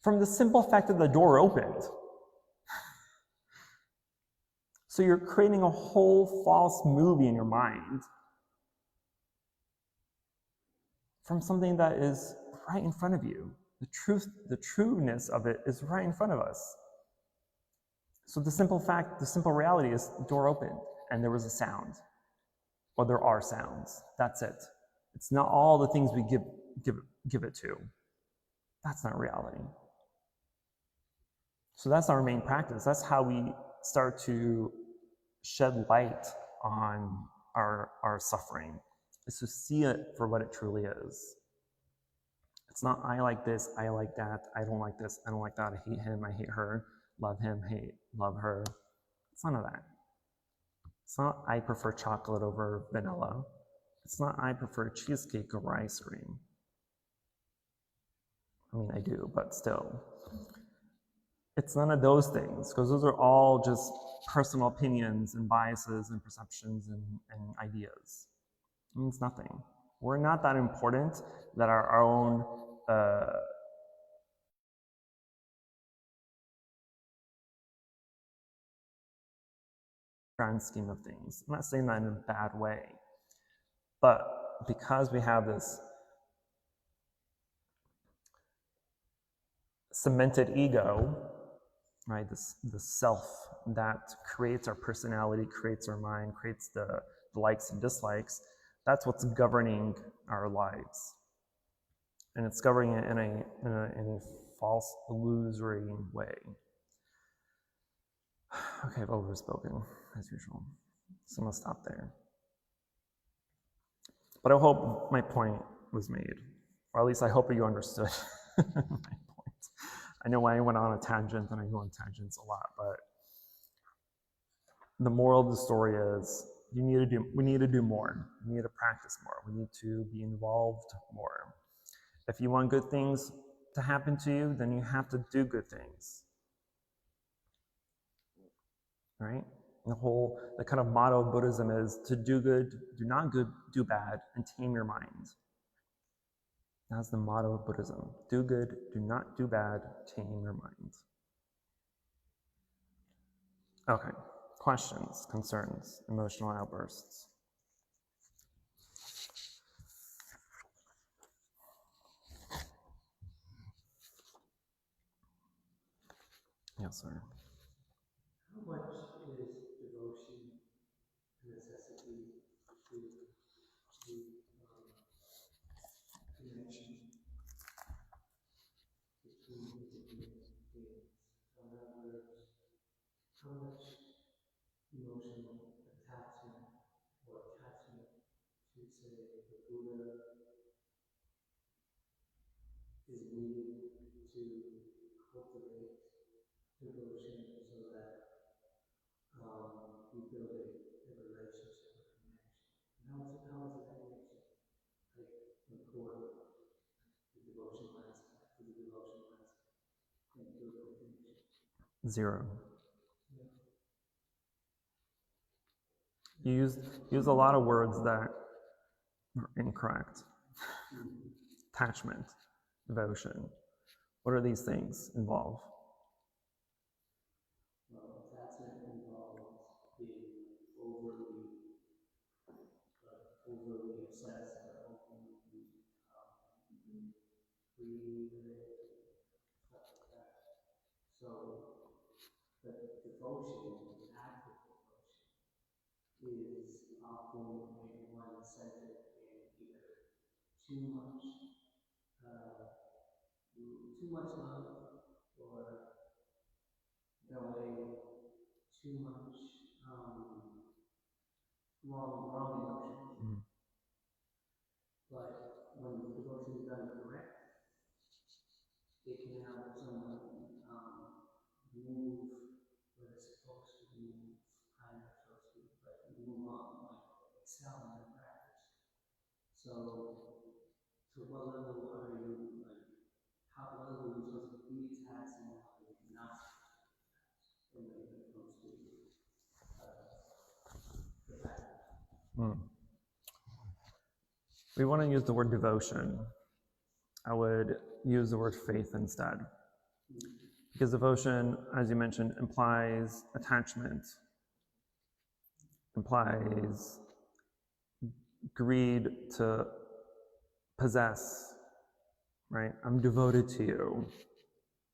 from the simple fact that the door opened. So you're creating a whole false movie in your mind from something that is right in front of you. The trueness of it is right in front of us. So the simple reality is the door opened and there was a sound, or there are sounds. That's it. It's not all the things we give it to. That's not reality. So that's our main practice. That's how we start to shed light on our suffering, is to see it for what it truly is. It's not I like this, I like that, I don't like this, I don't like that, I hate him, I hate her, love him, love her. It's none of that. It's not I prefer chocolate over vanilla. It's not I prefer cheesecake over ice cream. I mean, I do, but still. It's none of those things, because those are all just personal opinions and biases and perceptions and ideas. It means nothing. We're not that important that our own grand scheme of things. I'm not saying that in a bad way, but because we have this cemented ego, right, the self that creates our personality, creates our mind, creates the likes and dislikes, that's what's governing our lives. And it's governing it in a false, illusory way. Okay, I've overspoken, as usual. So I'm going to stop there. But I hope my point was made, or at least I hope you understood my point. I know I went on a tangent, and I go on tangents a lot, but the moral of the story is we need to do more. We need to practice more. We need to be involved more. If you want good things to happen to you, then you have to do good things. Right? The kind of motto of Buddhism is to do good, do bad, and tame your mind. That's the motto of Buddhism. Do good, do not do bad, tame your mind. Okay, questions, concerns, emotional outbursts. Yes, sir. How much is devotion a necessity to the connection between different things? In other words, how much emotional attachment to, say, the Buddha is needed to cultivate devotion so that you build a relationship, a connection. How is that connection important? The devotional aspect, and biblical connection. 0. Yeah. You use a lot of words that are incorrect. Attachment, devotion. What are these things involve? Well, attachment involves being overly obsessed or overly greedy with it, stuff like that. So, but devotion, active devotion, is often when one is centered in either too much love, or knowing too much wrong emotions. But when devotion is done correct, it can help someone move where it's supposed to move, kind of, so to speak, but move on, excel in the practice. So, to what level are you, what level are you supposed to be attached and what level are you not when it comes to the practice? We want to use the word devotion. I would use the word faith instead. Because devotion, as you mentioned, implies attachment, implies greed to possess, right? I'm devoted to you,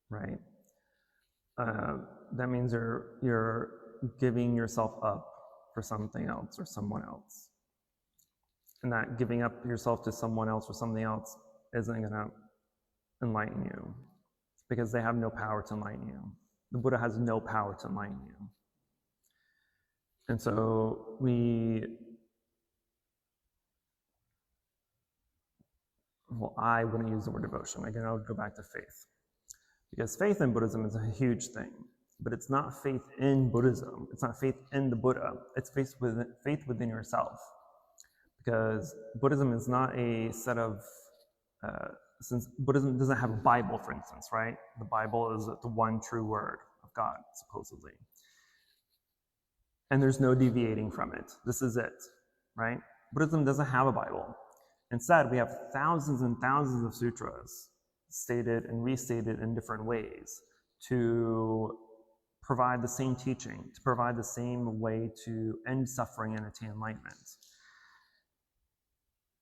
right? That means you're giving yourself up for something else or someone else. And that giving up yourself to someone else or something else isn't going to enlighten you, because they have no power to enlighten you. The Buddha has no power to enlighten you. And so I wouldn't use the word devotion. Again, I would go back to faith. Because faith in Buddhism is a huge thing. But it's not faith in Buddhism. It's not faith in the Buddha. It's faith within yourself. Because Buddhism is not a set of, since Buddhism doesn't have a Bible, for instance, right? The Bible is the one true word of God, supposedly. And there's no deviating from it. This is it, right? Buddhism doesn't have a Bible. Instead, we have thousands and thousands of sutras stated and restated in different ways to provide the same teaching, to provide the same way to end suffering and attain enlightenment.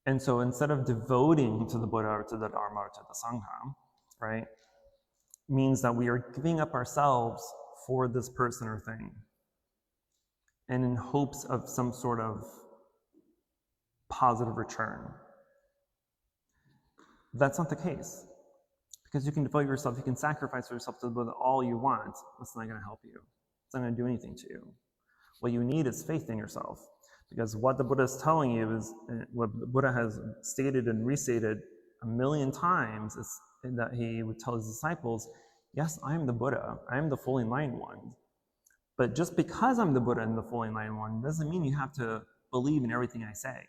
And so instead of devoting to the Buddha or to the Dharma or to the Sangha, right, means that we are giving up ourselves for this person or thing, and in hopes of some sort of positive return. That's not the case. Because you can devote yourself, you can sacrifice yourself to the Buddha all you want. That's not going to help you. It's not going to do anything to you. What you need is faith in yourself. Because what the Buddha is telling you is, what the Buddha has stated and restated 1,000,000 times, is that he would tell his disciples, yes, I am the Buddha. I am the fully enlightened one. But just because I'm the Buddha and the fully enlightened one doesn't mean you have to believe in everything I say.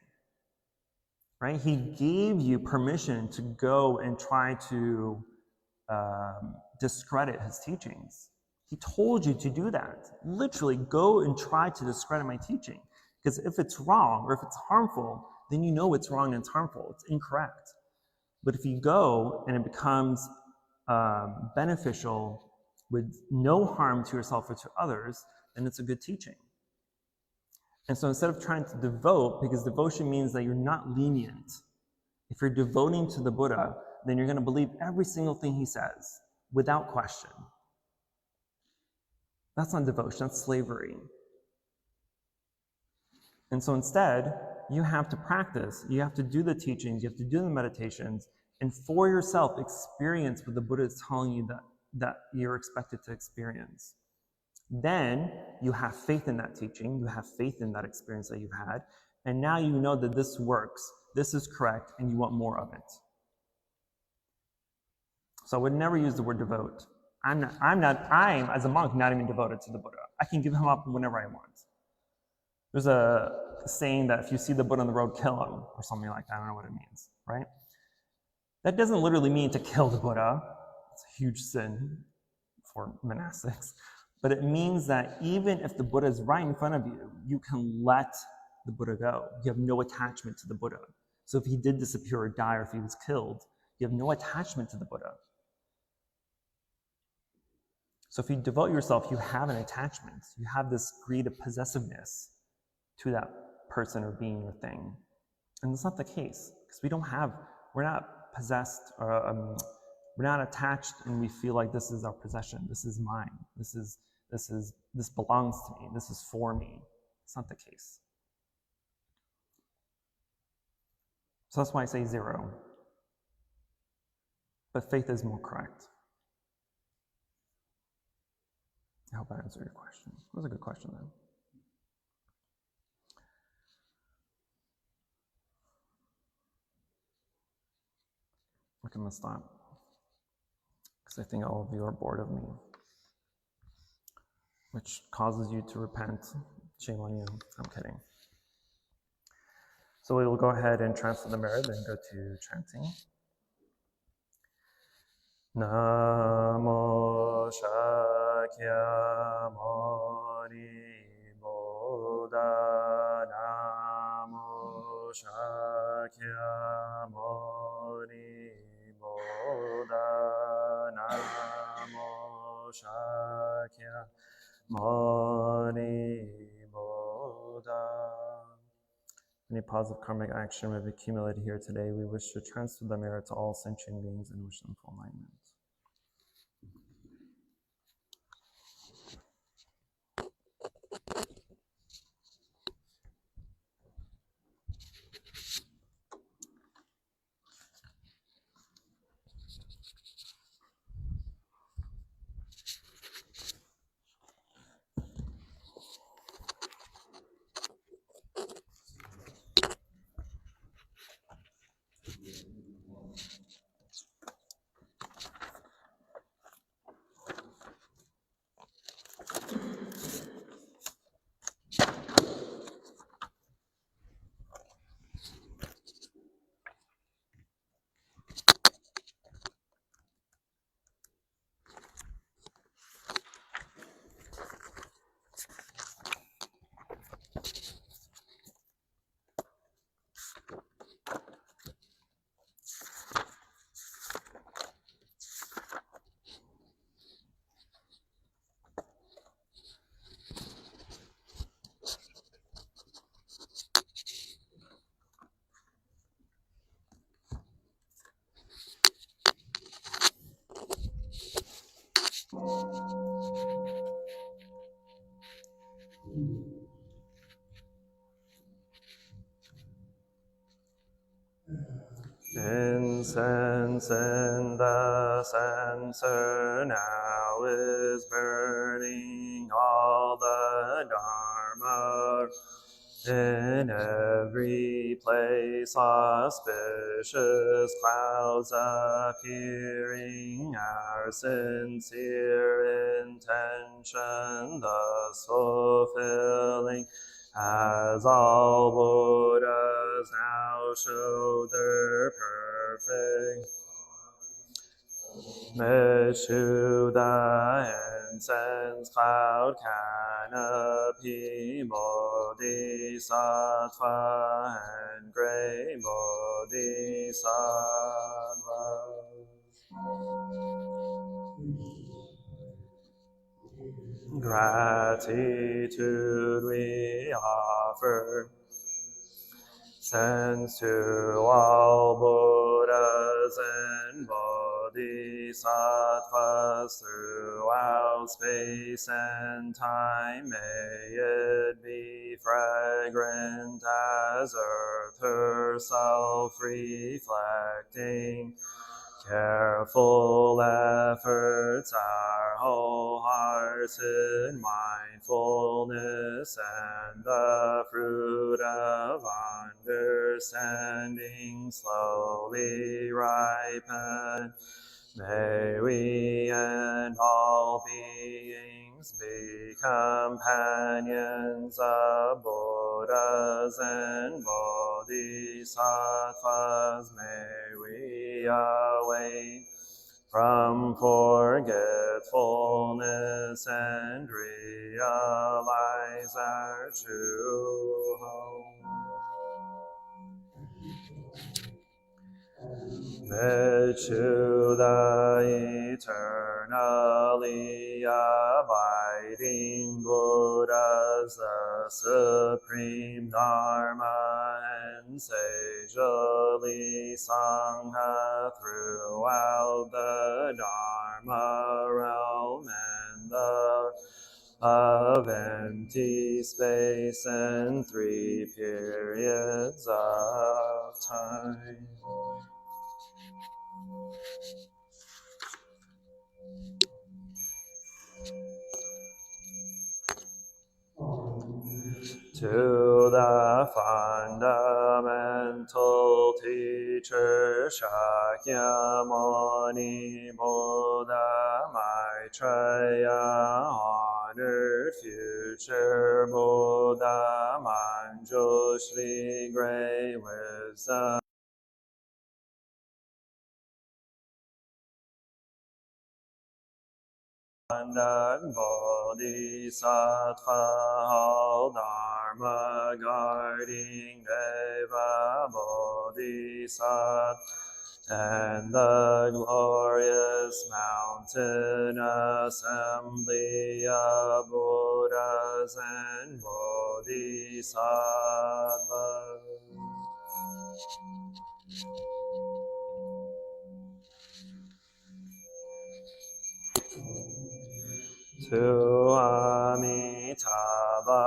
Right? He gave you permission to go and try to discredit his teachings. He told you to do that. Literally, go and try to discredit my teaching. Because if it's wrong or if it's harmful, then you know it's wrong and it's harmful. It's incorrect. But if you go and it becomes beneficial with no harm to yourself or to others, then it's a good teaching. And so instead of trying to devote, because devotion means that you're not lenient. If you're devoting to the Buddha, then you're going to believe every single thing he says without question. That's not devotion, that's slavery. And so instead, you have to practice, you have to do the teachings, you have to do the meditations, and for yourself experience what the Buddha is telling you that you're expected to experience. Then you have faith in that teaching, you have faith in that experience that you've had, and now you know that this works, this is correct, and you want more of it. So I would never use the word devote. I'm as a monk not even devoted to the Buddha. I can give him up whenever I want. There's a saying that if you see the Buddha on the road, kill him, or something like that. I don't know what it means, right? That doesn't literally mean to kill the Buddha. It's a huge sin for monastics. But it means that even if the Buddha is right in front of you, you can let the Buddha go. You have no attachment to the Buddha. So if he did disappear or die, or if he was killed, you have no attachment to the Buddha. So if you devote yourself, you have an attachment. You have this greed of possessiveness to that person or being or thing. And that's not the case, because we're not possessed, or we're not attached, and we feel like this is our possession, this is mine, this belongs to me, this is for me. It's not the case. So that's why I say 0. But faith is more correct. I hope I answered your question. That was a good question, though. I'm going to stop, because I think all of you are bored of me, which causes you to repent. Shame on you. I'm kidding. So we will go ahead and transfer the merit and go to chanting. Namo Shakyamuni Buddha, Namo Shakyamuni Buddha, Namo Shakyamuni Buddha. Any positive karmic action we've accumulated here today, we wish to transfer the merit to all sentient beings and wish them full enlightenment. Incense in the censer now is burning, all the Dharma in every place, auspicious clouds appearing, our sincere intention thus fulfilling, as all Buddhas now show their perfect Meshu, the incense cloud canopy, Bodhisattva and great Bodhisattva. Gratitude we offer, sends to all Buddhas and Bodhisattvas throughout space and time. May it be fragrant as earth herself, reflecting careful efforts, our wholehearted mindfulness, and the fruit of understanding slowly ripen. May we and all beings be companions of Buddhas and Bodhisattvas. May we awake from forgetfulness and realize our true home. Mechu, the eternally abiding Buddhas, the supreme Dharma and sagely Sangha throughout the Dharma realm and the of empty space and 3 periods of time. To the fundamental teacher Shakyamuni Buddha Maitreya, honored future Buddha Manjushri, great wisdom and Bodhisattva, all Dharma guarding Deva Bodhisattva, and the glorious mountain assembly of Buddhas and Bodhisattvas. To Amitabha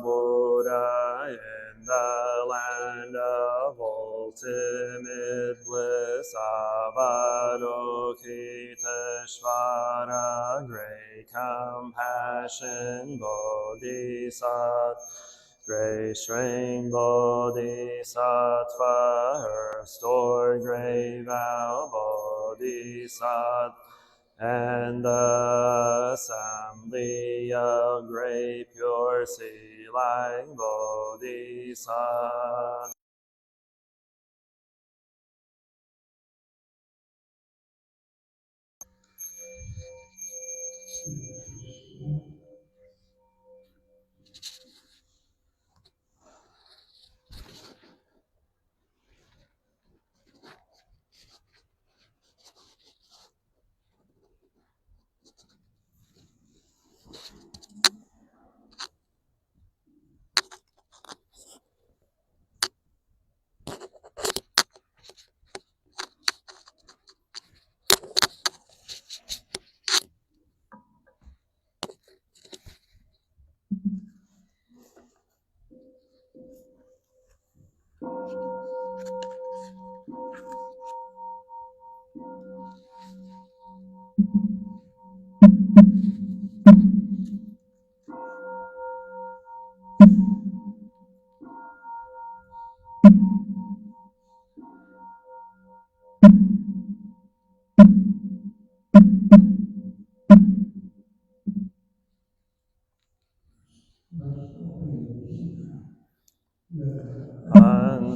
Buddha in the land of ultimate bliss, Avalokiteshvara, great compassion Bodhisattva, great strength Bodhisattva, restored great vow Bodhisattva, and the assembly of great pure sea-like Bodhisattva.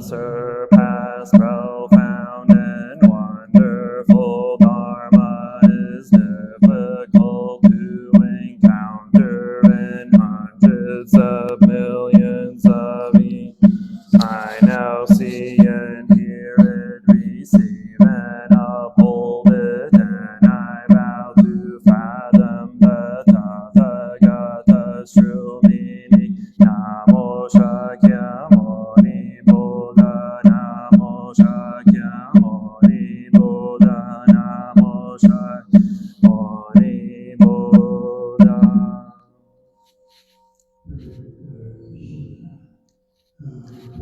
surpass, profound and wonderful Dharma is difficult to encounter in hundreds of millions of years. I now see and hear it, receive and uphold it, and I vow to fathom the Tathagata's true meaning. Namo Shakyamuni Buddha, Namo Shakyamuni Buddha, Namo Shakyamuni Buddha.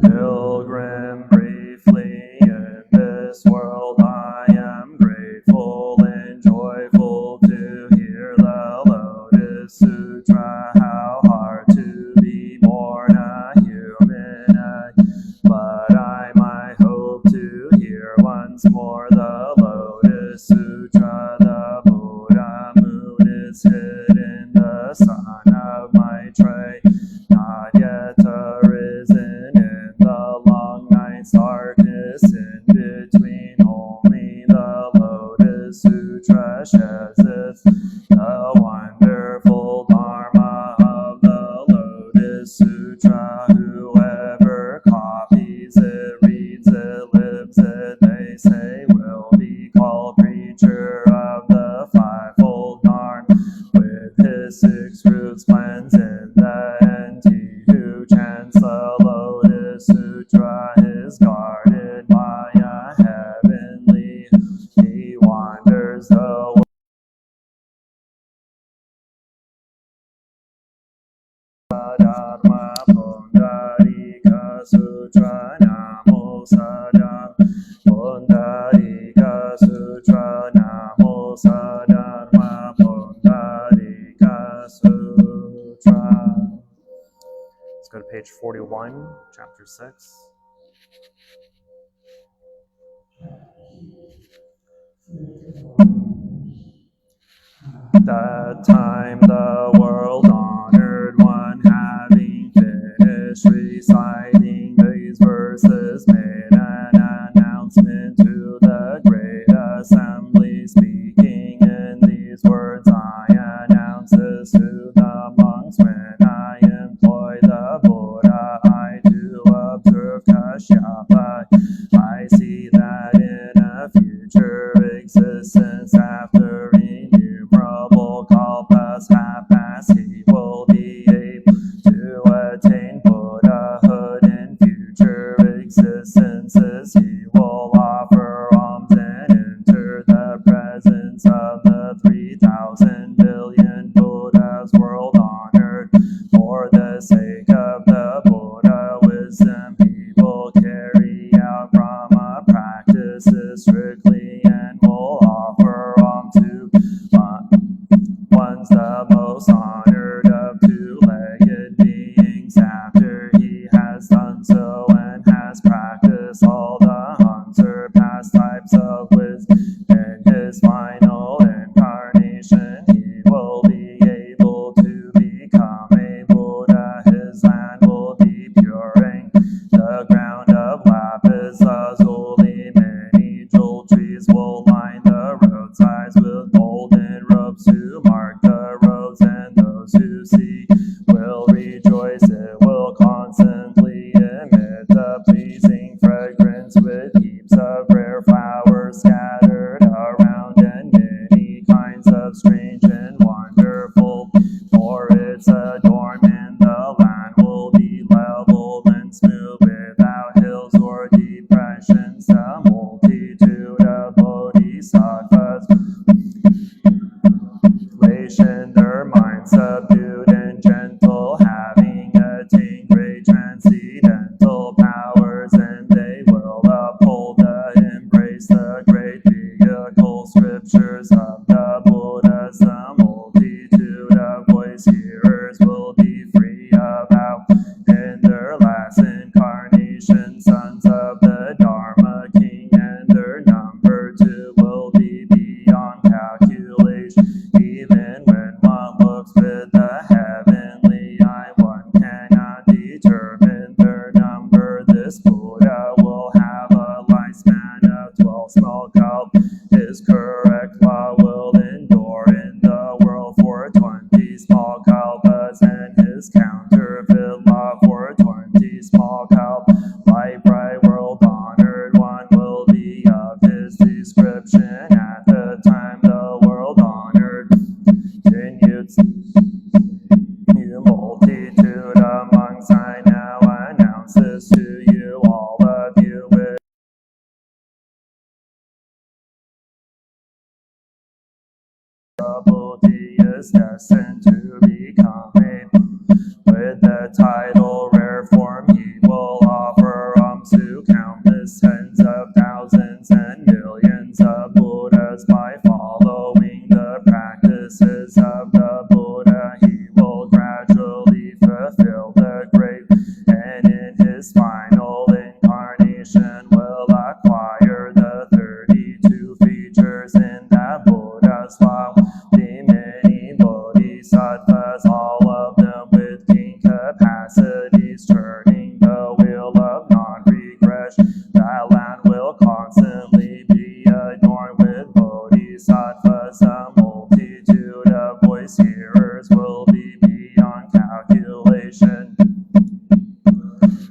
Pilgrim, briefly in this world I am grateful and joyful to hear the Lotus Sutra. How hard to be born a human, but I might hope to hear once more the Lotus Sutra. The Buddha moon is hid in the sun of Maitreya, not yet arisen in the long night's darkness. In between only the Lotus Sutra sheds its the wonderful Dharma of the Lotus Sutra. Whoever copies it, reads it, lives it, they say will be called preacher of the fivefold Dharma, with his 6 roots cleansed in the end. He who chants the Lotus Sutra is guarded by a heavenly. He wanders the world. Dharma Pundarika Sutra, Namo Sadharma Pundarika Sutra, Namo Sadharma Pundarika Sutra. Let's go to page 41, chapter 6. That time the world-honored one, having finished reciting these verses, made an announcement to the great assembly, speaking in these words. I announce this to the monks: when I employ the Buddha, I do observe Kashyapa. I see that in a future existence, after innumerable kalpas have passed, he will be able to attain Buddhahood. In future existences, he will offer alms and enter the presence of the 3,000 billion Buddhas, world honored. For the sake of the Buddha wisdom, he will carry out Brahma practices strictly and will offer alms to ones the most honored of 2-legged beings. After he has done so and has practiced all the unsurpassed types of wisdom, in his final incarnation he will be able to become a Buddha. His land will be puring, the ground of lapis lazuli. Many jewel trees will line the roadsides with golden ropes to mark the roads, and those who see will rejoice. It will constantly emit a pleasing fragrance, with heaps of rare flowers scattered around, and many kinds of strange and wonderful. For its adornment, the land will be level and smooth, without hills or depressions. A multitude of bodhisattvas, their minds subdued and gentle, having attained great transcendental powers, and they will uphold and embrace the great vehicle scriptures of the Buddhas. The multitude of voice hearers will be free about in their last incarnation, sons of the Dharma King, and their number too will be beyond calculation. Even when one looks with the is destined to become a. With the title rare form, he will offer alms to countless tens of thousands and millions of Buddhas. By following the practices of the Buddha, he will gradually fulfill the great, and in his final incarnation will acquire the 32 features in that Buddha's law. The many bodhisattvas, all of them with keen capacities, turning the wheel of non-regression. That land will constantly be adorned with bodhisattvas. A multitude of voice hearers will be beyond calculation.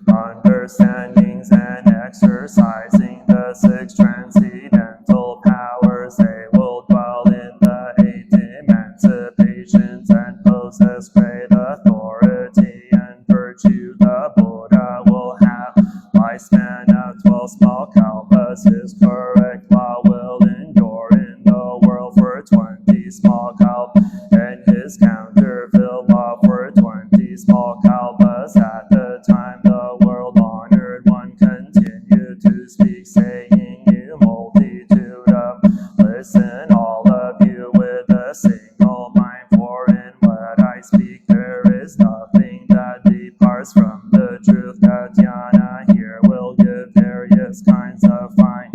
Understandings and exercising the 6 transcendental powers, they will dwell in the 8 emancipations and possess great authority and virtue. The Buddha will have lifespan of 12 small kalpas. His correct law will endure in the world for 20 small kalpas, and his counterfeit law for 20 small kalpas. At the time the world honored one continued to speak, saying, "You multitude of, listen all of you with a single mind, for in what I speak there is nothing that departs from the truth." Katyana here will give various kinds of fine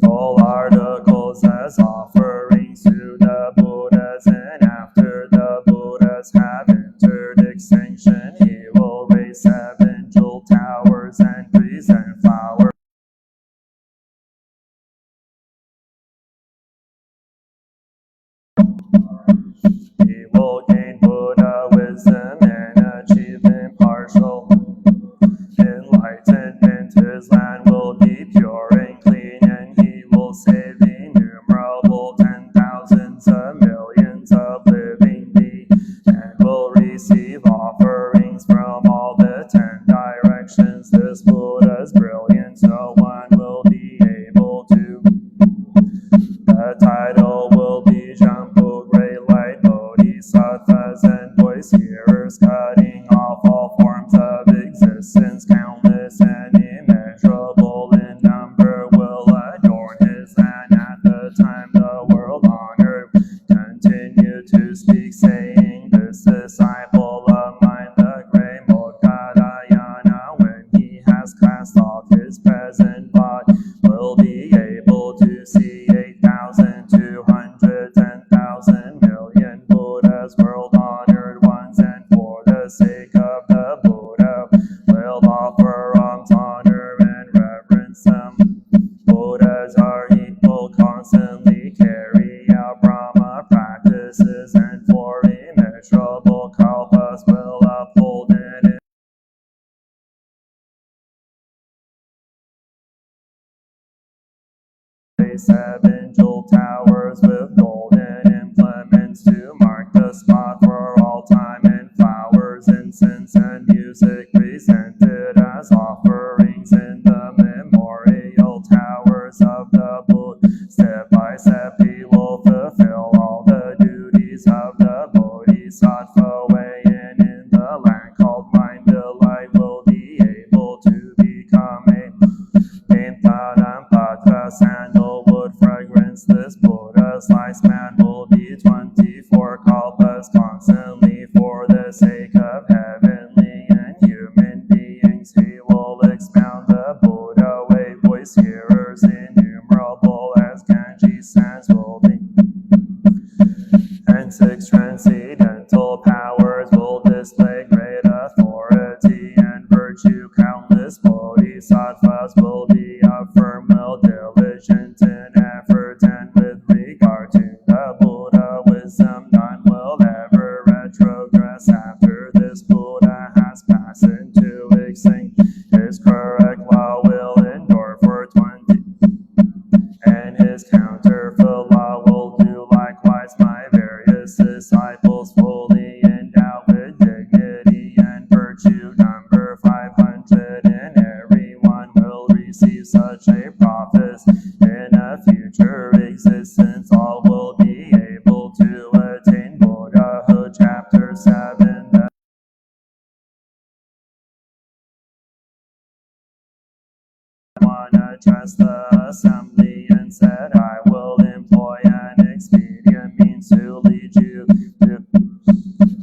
full articles as offerings to the Buddhas, and after the Buddhas have entered extinction, he will raise 7 jewel towers and present flowers. He will gain Buddha wisdom and achieve impartial enlightenment. His land will be pure and clean, and he will save innumerable 10,000s of millions of living beings, and will receive offerings from all the 10 directions. This Buddha is brilliant, no one will be able to. The title will be Jambu, great light bodhisattvas and voice hearers, cutting off all forms of existence. Countless and immeasurable in number will adorn his land. At the time the world honored continue to speak, saying, "This disciple of mine, the great Mokkadayana, when he has cast off his present body, will be able to see 8,210,000 million Buddhas, world honored ones, and for the sake of the Buddha will offer alms, honor, and reverence them." Buddhas are equal, constantly carry out Brahma practices, and for immeasurable kalpas will uphold and 7 jewel towers with golden implements to mark the spot for all time, and flowers, incense, and music presented as offerings in the memorial towers of the Buddha. Step by step he will fulfill all the duties of the Bodhisattva way, and in the land called mind delight will be able to become a Dhammapada sandalwood fragrance. This Buddha's lifespan will be 24 kalpas, constantly for the sake of heavenly and human beings. He will expound the Buddha way, voice hearers innumerable as Ganges sands will be, and 6 transcendental powers will display great authority and virtue. Countless bodhisattvas will be of firm will, diligent in effort, and with regard to the Buddha wisdom, none will ever retrogress. After this Buddha has passed into extinction, his correct law will endure for 20, and his counterfeit law will do likewise. My various societies addressed the assembly and said, I will employ an expedient means to lead you to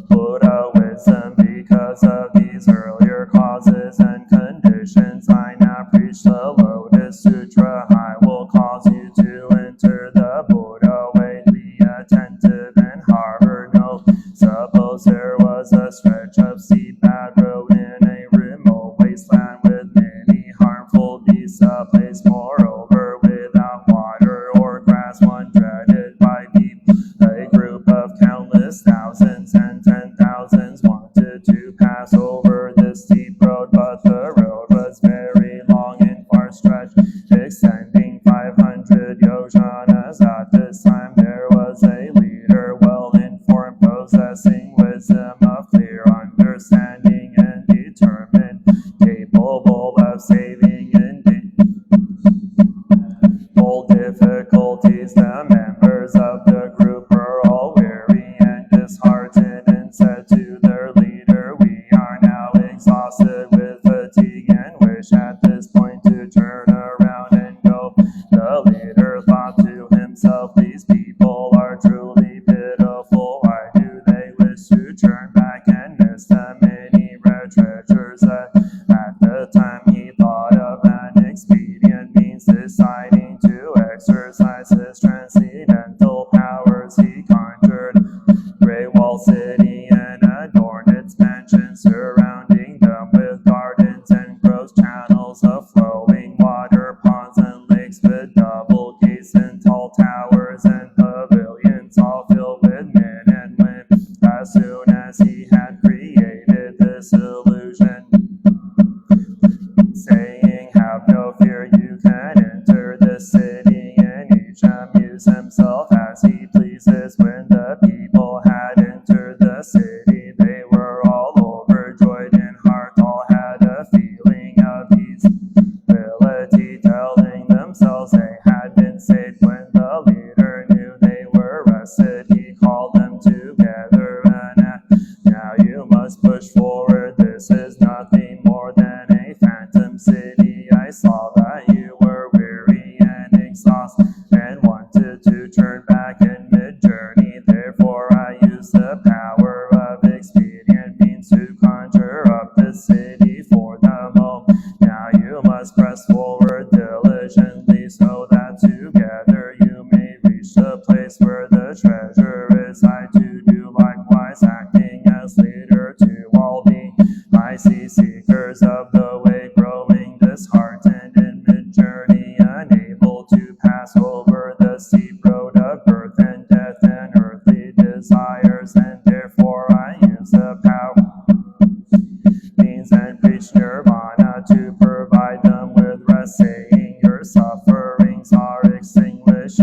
Buddha wisdom. Because of these earlier causes and conditions, I now preach the Lotus Sutra. I will cause you to enter the Buddha way. Be attentive and harbor no. Suppose there was a stretch of sea bad road in a remote wasteland with many harmful beasts, a place moreover without water or grass, one dreaded by people. A group of countless thousands and 10,000s wanted to pass over this steep road, but the road was very long and far stretched, extending 500 yojanas. At this time there was a leader, well informed, possessing wisdom of clear understanding and determined, capable of saving in bold difficulties. The members of the group were all weary and disheartened and said to their leader, we are now exhausted with fatigue and wish at this point to turn around and go. The leader thought to himself, these people are truly pitiful. Why do they wish to turn back and miss the many rare treasures? At the time he thought of an expedient means, deciding to exercise his transcendental powers. He conjured a great walled city and adorned its mansions, surrounding them with gardens and groves, channels of flowing water, ponds and lakes with double gates and tall towers and pavilions, all filled with men and women. As soon as he had created this illusion, saying, have no fear, you can enter the city, and each amuse himself as he pleases. When the people had entered the city, they were all overjoyed in heart, all had a feeling of ease, telling themselves they had been saved. When the leader knew they were rested, he called them together and asked, now you must push forward. This is nothing more than a phantom city. I saw that you were weary and exhausted and wanted to turn back in mid-journey. Therefore I used the power of expedient means to conjure up the city for the moment. Now you must press forward diligently so that together you may reach the place where the treasure is. I too do likewise, acting as leader to all beings. I see seekers of the way growing disheartened in mid-journey, unable to pass over the steep road of birth and death and earthly desires, and therefore I use the power means and preach nirvana to provide them with rest, saying your sufferings are extinguished.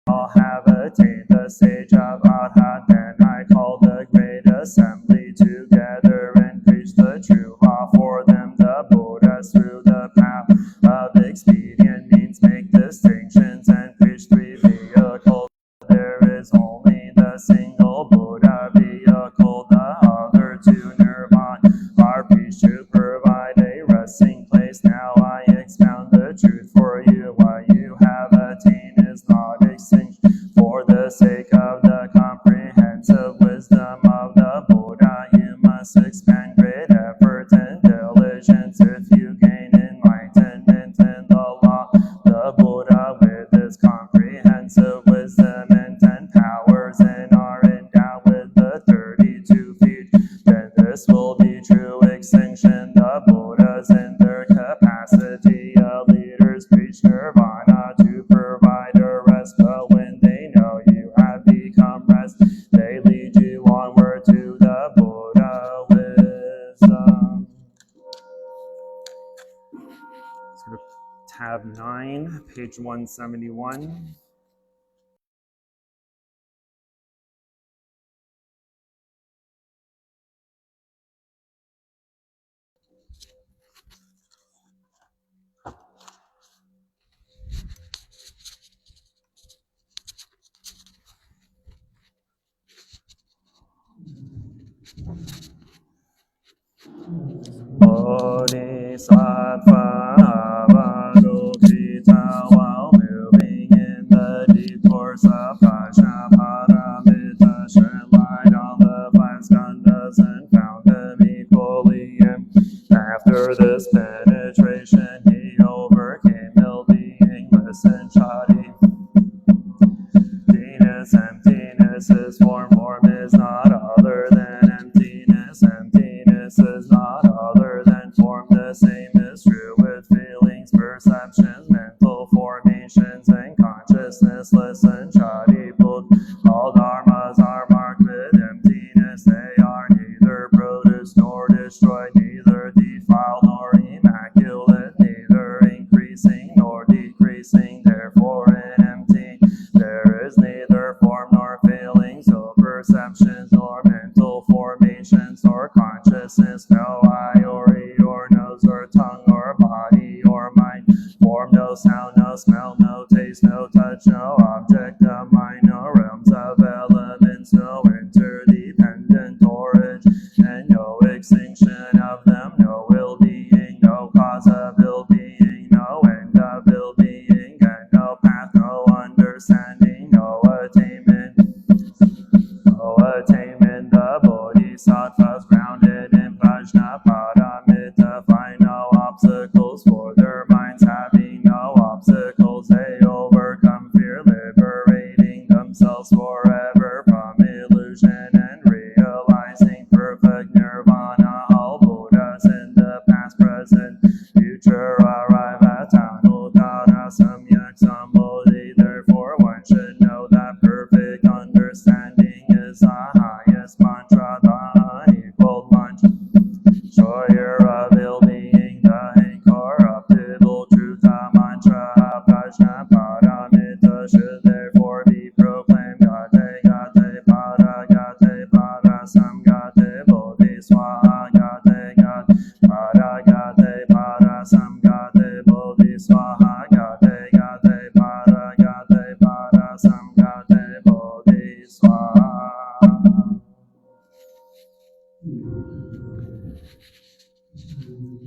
All have attained the stage of Arhat. Then I called the great assembly together and preached the true law for them. The Buddhas through the path of expedient means make distinctions and preach three vehicles. There is only the single Buddha vehicle, the other two nirvana are preached to provide a resting place. Now I expound the truth for you. What you have attained is not extinct. For the sake of the comprehensive wisdom of the Buddha, you must expend great effort and diligence. If you gain enlightenment in the law, the Buddha with his comprehensive wisdom and 10 powers and are endowed with the 32 feet, then this will be true extinction. The Buddhas in their capacity of leaders preach nirvana to provide a rest, but when they know you have become rest, they lead you onward to the Buddha wisdom. Let's go to tab 9, page 171. lotus penetration, he overcame ill-being, listen, Chadi. Emptiness is form is not other than emptiness. Emptiness is not other than form. The same is true with feelings, perceptions, mental formations, and consciousness. Listen, Chadi Buddh. All dharmas are marked with emptiness. They are neither produced nor destroyed, neither defiled nor immaculate, neither increasing nor decreasing. Therefore, in empty there is neither form nor feelings, nor perceptions, nor mental formations, nor consciousness, no eye or ear or nose or tongue or body or mind, form, no sound, no smell, no taste, no touch, no object of mind, no realms of elements, no interdependent origin, and no extinction of them, no ill-being, no cause of ill-being, no end of ill-being, and no path, no understanding, no attainment. No attainment. The Bodhisattvas grounded in Prajnaparamita find no obstacles for their minds, having no obstacles. They overcome fear, liberating themselves forever from illusion and realizing perfect nirvana. All Buddhas in the past, present, future arrive at Anuttara Samyak Sambodhi. Therefore, one should know that perfect understanding is the highest mantra, the unequaled lunch, destroyer of ill-being, the incorruptible truth. The mantra of Prajnaparamita should therefore be proclaimed. Gate gate pada gate pada samgate bodhi swaha. Gate gate pada gate pada samgate bodhi swaha. Gate gate pada gate pada samgate bodhi swaha.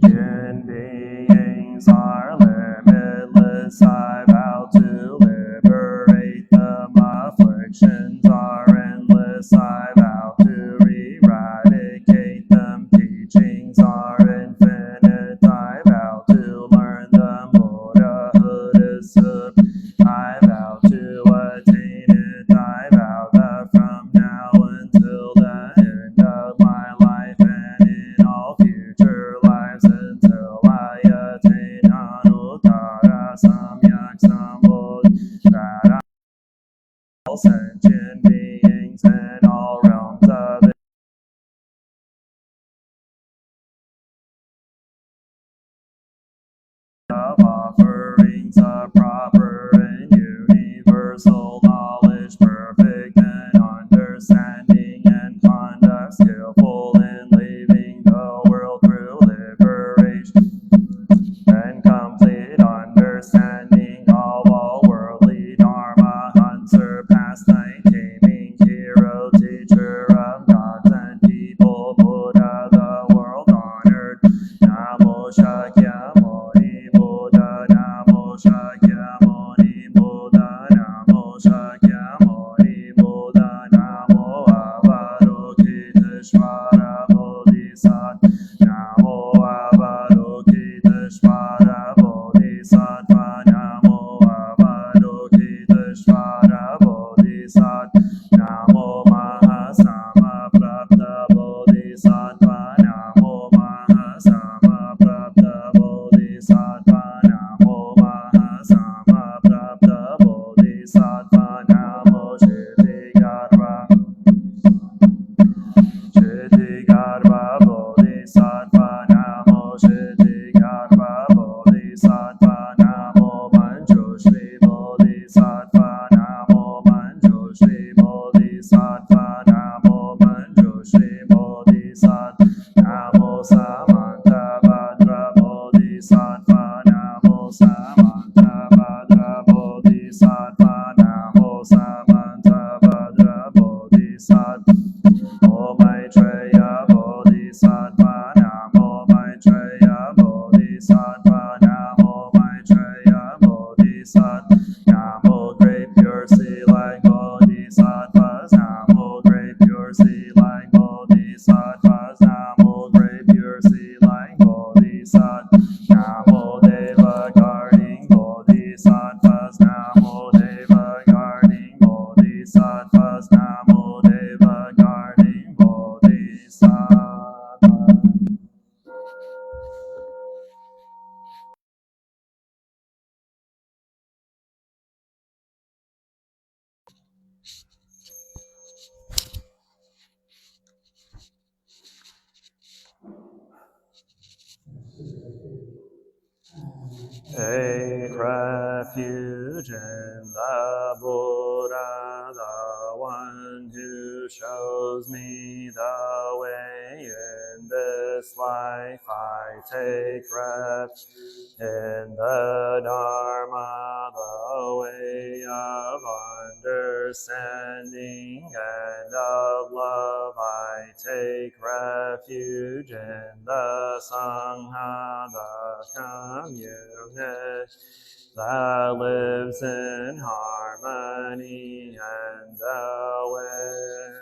Human beings are limitless. I vow to liberate them. Afflictions are endless. I vow to eradicate them. Teachings are infinite. I vow to learn them. Buddhahood is supreme. I vow to attain it. I vow that from now until the end of my life and in all future lives, until I attain Anuttara Samyak Sambodhi, that all sentient beings in all realms of offerings of proper and universal knowledge, perfect in understanding and conduct, skillful in leaving the world through liberation and complete understanding of all worldly dharma, unsurpassed, night-taming hero, teacher of gods and people, Buddha, the world honored. Namo Shakyamuni Buddha, Namo Shakyamuni Take refuge in the Buddha, the one who shows me the way in this life. I take refuge in the Dharma, the way of understanding and of love. I take refuge in the Sangha, the community that lives in harmony and awareness.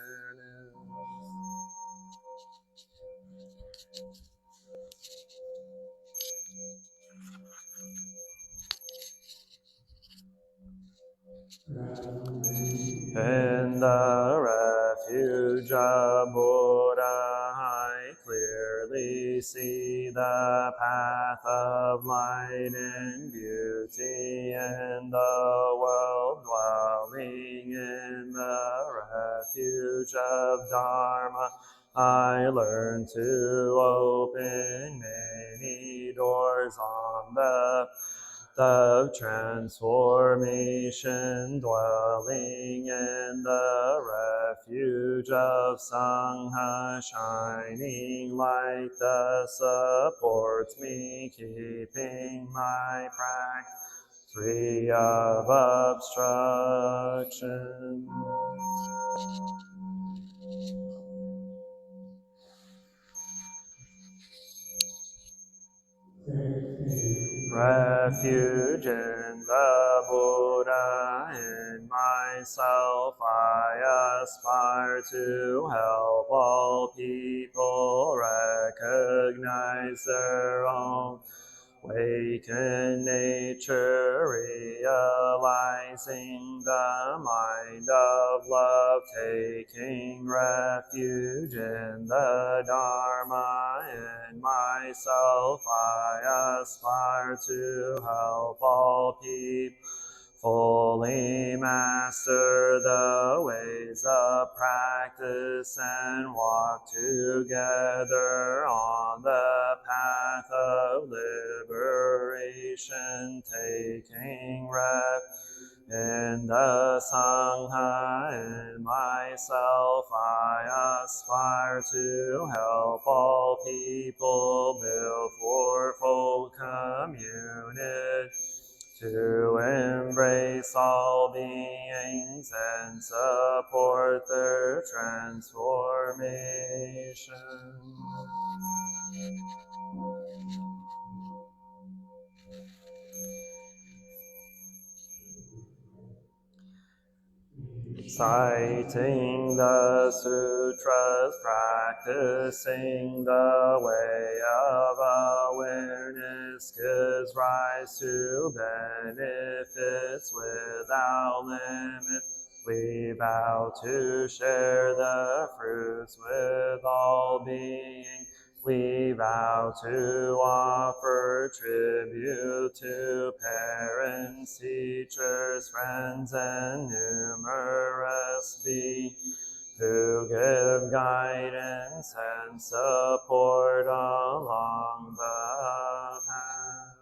In the refuge of Buddha, I clearly see the path of light and beauty in the world. Dwelling in the refuge of Dharma, I learn to open many doors on the of transformation. Dwelling in the refuge of Sangha, shining light that supports me, keeping my practice free of obstruction. Refuge in the Buddha, in myself I aspire to help all people recognize their own awakened nature, realizing the mind of love, taking refuge in the Dharma. In myself I aspire to help all people fully master the ways of practice and walk together on the path of liberation, taking refuge in the Sangha. In myself I aspire to help all people build fourfold community, to embrace all beings and support their transformation. Citing the sutras, practicing the way of awareness, gives rise to benefits without limit. We vow to share the fruits with all beings. We vow to offer tribute to parents, teachers, friends, and numerous beings who give guidance and support along the path.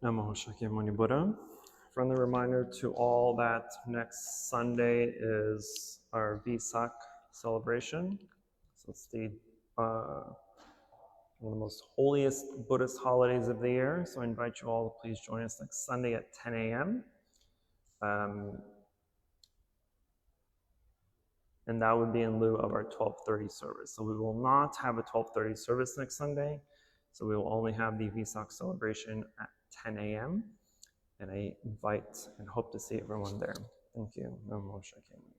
Namo Shakyamuni Buddha. Friendly reminder to all that next Sunday is our Vesak celebration. So it's the one of the most holiest Buddhist holidays of the year. So I invite you all to please join us next Sunday at 10 a.m. And that would be in lieu of our 12:30 service. So we will not have a 12:30 service next Sunday. So we will only have the Vesak celebration at 10 a.m. And I invite and hope to see everyone there. Thank you. Namo Shakyamuni.